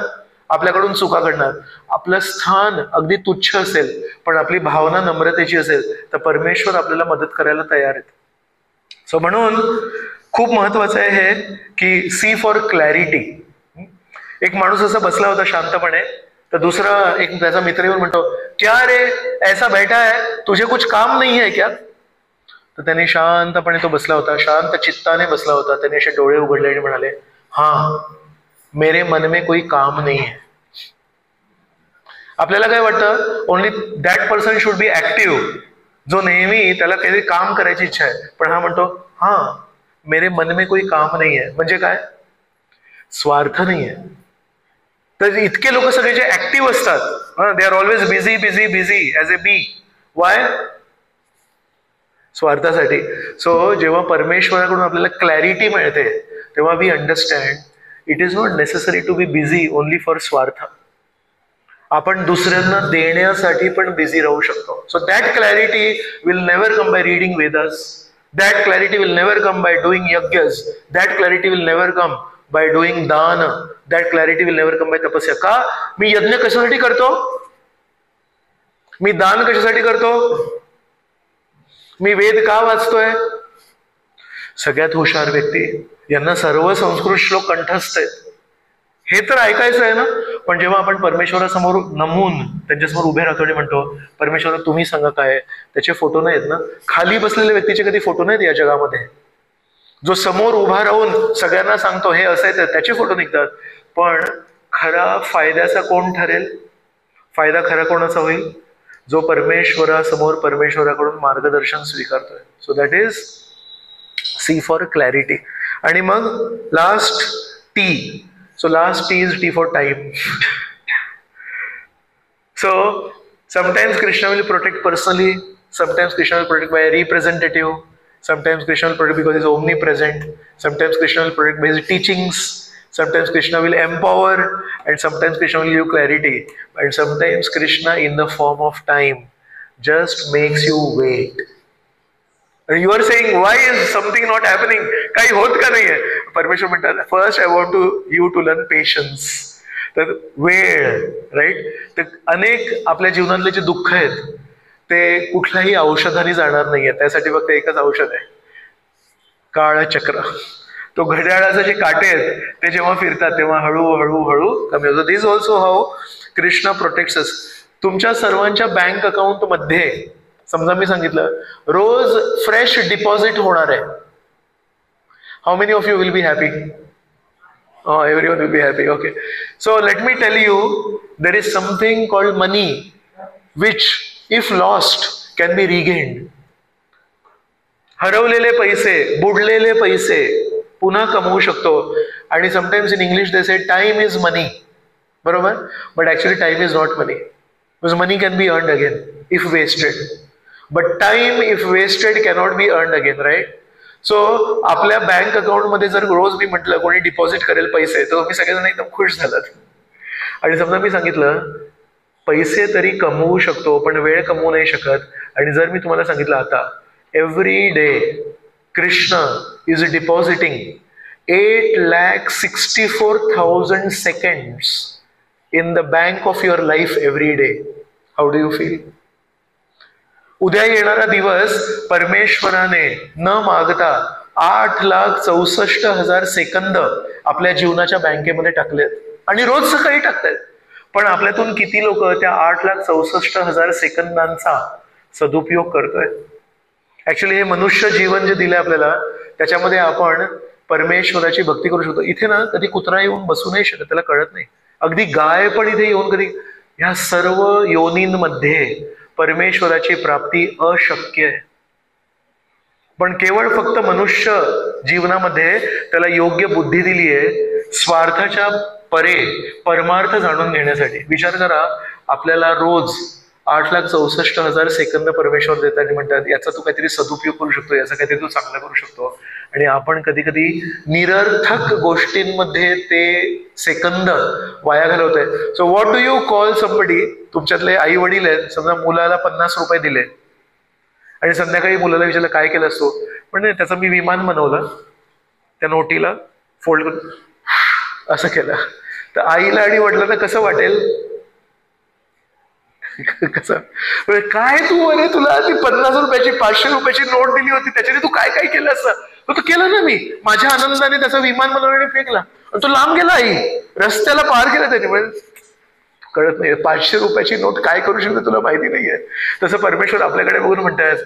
आपल्याकडून चुका घडणार. आपलं स्थान अगदी तुच्छ असेल पण आपली भावना नम्रतेची असेल तर परमेश्वर आपल्याला मदत करायला तयार आहेत. सो म्हणून खूप महत्वाचं आहे हे की सी फॉर क्लॅरिटी. एक माणूस असा बसला होता शांतपणे, तर दुसरा एक त्याचा मित्र येऊन म्हणतो, क्या रे ऐसा बैठा है, तुझे कुछ काम नहीं है क्या? तर त्याने शांतपणे तो बसला होता, शांत चित्ताने बसला होता. त्याने असे डोळे उघडले आणि म्हणाले, हाँ मेरे मन में कोई काम नहीं है. आपल्याला काय वाटतं, only that person should be active, जो नेहमी त्याला काहीतरी काम करायची इच्छा आहे. पण हा म्हणतो, हा मेरे मन में कोई काम नहीं है. म्हणजे काय? स्वार्थ नाही आहे. तर इतके लोक सगळे जे ऍक्टिव्ह असतात, they are always busy busy busy as a bee. Why? स्वार्थासाठी. सो जेव्हा परमेश्वराकडून आपल्याला क्लॅरिटी मिळते तेव्हा we understand it is not necessary to be busy only for स्वार्थ. आपण दुसऱ्यांना देण्यासाठी पण बिझी राहू शकतो. So that clarity will never come by reading Vedas, that clarity will never come by doing yagnas, that clarity will never come by doing daan, that clarity will never come bye तपस्या. का? मी यज्ञ कशासाठी करतो? मी दान कशासाठी करतो? मी वेद का वाचतोय? सगळ्यात हुशार व्यक्ती यांना सर्व संस्कृत श्लोक कंठस्थ आहेत, हे तर ऐकायचं आहे ना. पण जेव्हा आपण परमेश्वरासमोर नमून त्यांच्यासमोर उभे राहतो आणि म्हणतो, परमेश्वर तुम्ही सांगा काय, त्याचे फोटो नाहीत ना. खाली बसलेल्या व्यक्तीचे कधी फोटो नाहीत या जगामध्ये. जो समोर उभा राहून सगळ्यांना सांगतो हे असायचं, त्याचे फोटो निघतात. पण खरा फायद्याचा कोण ठरेल? फायदा खरा कोणाचा होईल? जो परमेश्वरासमोर परमेश्वराकडून मार्गदर्शन स्वीकारतोय. So that is C for clarity. आणि मग last T. So last T is T for time. So sometimes Krishna will protect personally, sometimes Krishna will protect by representative, sometimes Krishna will protect because he is omnipresent, sometimes Krishna will protect by his teachings, sometimes Krishna will empower, and sometimes Krishna will give clarity, and sometimes Krishna in the form of time just makes you wait. And you are saying, why is something not happening? काही होत का नाहीये? परमेश्वर म्हणतात, first I want you to learn patience. तर वेळ, right. तर अनेक आपल्या जीवनातले जे दुःख आहेत ते कुठल्याही औषधाने जाणार नाहीये. त्यासाठी फक्त एकच औषध आहे, काळचक्र. तो घड्याळाचे जे काटे आहेत ते जेव्हा फिरतात तेव्हा हळूहळू हळू कमी होतं. This also how Krishna protects us. तुमच्या सर्वांच्या बँक अकाउंट मध्ये समजा मी सांगितलं रोज फ्रेश डिपॉझिट होणार आहे. How many of you will be happy? Everyone will be happy. Okay. So let me tell you, there is something called money which if lost can be regained. हरवलेले पैसे, बुडलेले पैसे पुन्हा कमवू शकतो. आणि sometimes in English they say time is money, बरोबर? But actually time is not money, because money can be earned again if wasted, but time if wasted cannot be earned again, right? So आपल्या bank अकाउंटमध्ये जर रोज मी म्हटलं कोणी deposit करेल पैसे, तर तुम्ही सगळेजण एकदम खुश झालात. आणि समजा मी सांगितलं पैसे तरी कमवू शकतो पण वेळ कमवू नाही शकत, आणि जर मी तुम्हाला सांगितलं आता every day Krishna is depositing 8,64,000 seconds in the bank of your life every day, how do you feel? उद्या येणारा दिवस परमेश्वराने न मागता 8,64,000 सेकंद आपल्या जीवनाच्या बँकेमध्ये टाकलेत, आणि रोज सकाळी टाकतायत. पण आपल्यातून किती लोक त्या 8,64,000 सेकंदांचा सदुपयोग करतोय? ऍक्च्युली हे मनुष्य जीवन जे दिलंय आपल्याला, त्याच्यामध्ये आपण परमेश्वराची भक्ती करू शकतो. इथे ना कधी कुत्रा येऊन बसू नाही शकत, त्याला कळत नाही. अगदी गाय पण इथे येऊन कधी, ह्या सर्व योनींमध्ये परमेश्वराची प्राप्ती अशक्य आहे. पण केवळ फक्त मनुष्य जीवनामध्ये त्याला योग्य बुद्धी दिली आहे स्वार्थाच्या परे परमार्थ जाणून घेण्यासाठी. विचार करा, आपल्याला रोज 8,64,000 सेकंद परमेश्वर देतात आणि म्हणतात याचा तू काहीतरी सदुपयोग करू शकतो, याचा काहीतरी तू चांगला करू शकतो. आणि आपण कधी कधी निरर्थक गोष्टींमध्ये ते सेकंद वाया घालवतोय. So what do you call somebody? तुमच्यातले आई वडील आहेत, समजा मुलाला 50 रुपये दिले आणि संध्याकाळी मुलाला विचारलं काय केलं असतो, पण त्याचं मी विमान बनवलं, त्या नोटीला फोल्ड करून असं केलं. तर आईला आणि वडिलांना कसं वाटेल? कसं काय तू, अरे तुला ती 50 रुपयाची 500 रुपयाची नोट दिली होती, त्याच्याने तू काय काय केलं असतं? तो केलं ना मी, माझ्या आनंदाने त्याचं विमान बनवण्याने फेकला, तो लांब गेला, आई रस्त्याला पार केला त्याने. म्हणजे कळत नाही 500 रुपयाची नोट काय करू शकते तुला माहिती नाहीये. तसं परमेश्वर आपल्याकडे बघून म्हणतात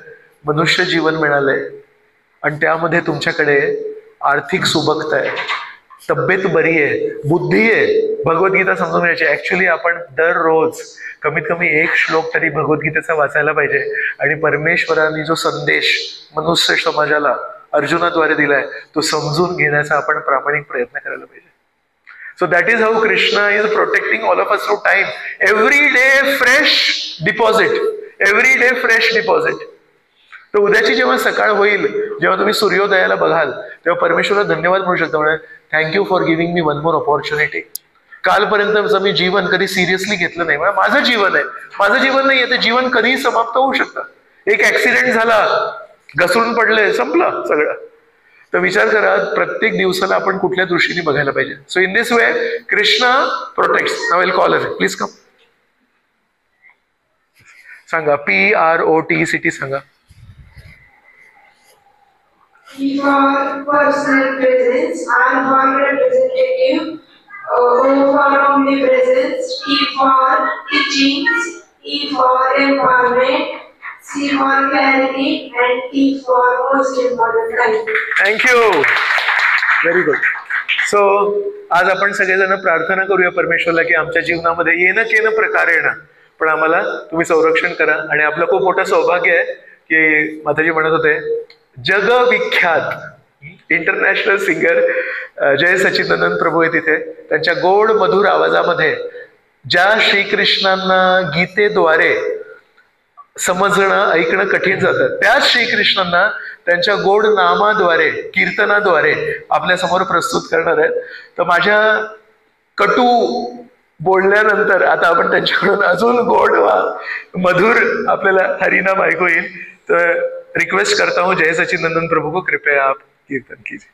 मनुष्य जीवन मिळालंय आणि त्यामध्ये तुमच्याकडे आर्थिक सुबकता आहे, तब्येत बरी आहे, बुद्धी आहे, भगवद्गीता समजून घ्यायची. ऍक्च्युली आपण दररोज कमीत कमी एक श्लोक तरी भगवद्गीतेचा वाचायला पाहिजे. आणि परमेश्वरांनी जो संदेश मनुष्य समाजाला अर्जुनाद्वारे दिलाय तो समजून घेण्याचा आपण प्रामाणिक प्रयत्न करायला पाहिजे. So that is how Krishna is protecting all of us through time. Every day fresh deposit. Every day fresh deposit. तर उद्याची जेव्हा सकाळ होईल, जेव्हा तुम्ही सूर्योदयाला बघाल, तेव्हा परमेश्वराला धन्यवाद म्हणू शकता, म्हणजे thank you for giving me one more opportunity. कालपर्यंत मी जीवन कधी सिरियसली घेतलं नाही, माझं जीवन आहे, माझं जीवन नाही आहे, ते जीवन कधीही समाप्त होऊ शकतं. एक ऍक्सिडेंट झाला, घसरून पडले, संपलं सगळं. तर विचार करा प्रत्येक दिवसाला आपण कुठल्या दृष्टीने बघायला पाहिजे. So in this way Krishna protects. Now will call us, please come. सांगा PROTCT सांगा. Personal presence, R for representative, O for omnipresence, T for teachings, E for empowerment, C for clarity, and T for most important time. Thank you. Very good. So आज आपण सगळेजण प्रार्थना करूया परमेश्वरला की आमच्या जीवनामध्ये येणं केनं प्रकारेण पण आम्हाला तुम्ही संरक्षण करा. आणि आपलं खूप मोठं सौभाग्य आहे की माताजी म्हणत होते जगविख्यात इंटरनॅशनल सिंगर जय सच्चिदानंद प्रभू आहे तिथे. त्यांच्या गोड मधुर आवाजामध्ये ज्या श्रीकृष्णांना गीतेद्वारे समजणं ऐकणं कठीण जातं, त्याच श्रीकृष्णांना त्यांच्या गोड नामाद्वारे कीर्तनाद्वारे आपल्या समोर प्रस्तुत करणार आहेत. तर माझ्या कटू बोलल्यानंतर आता आपण त्यांच्याकडून अजून गोड मधुर आपल्याला हरिनाम ऐकू येईल. तर रिक्वेस्ट करता हूं जय सच्चिदानंद प्रभु को कृपया आप कीर्तन कीजिए.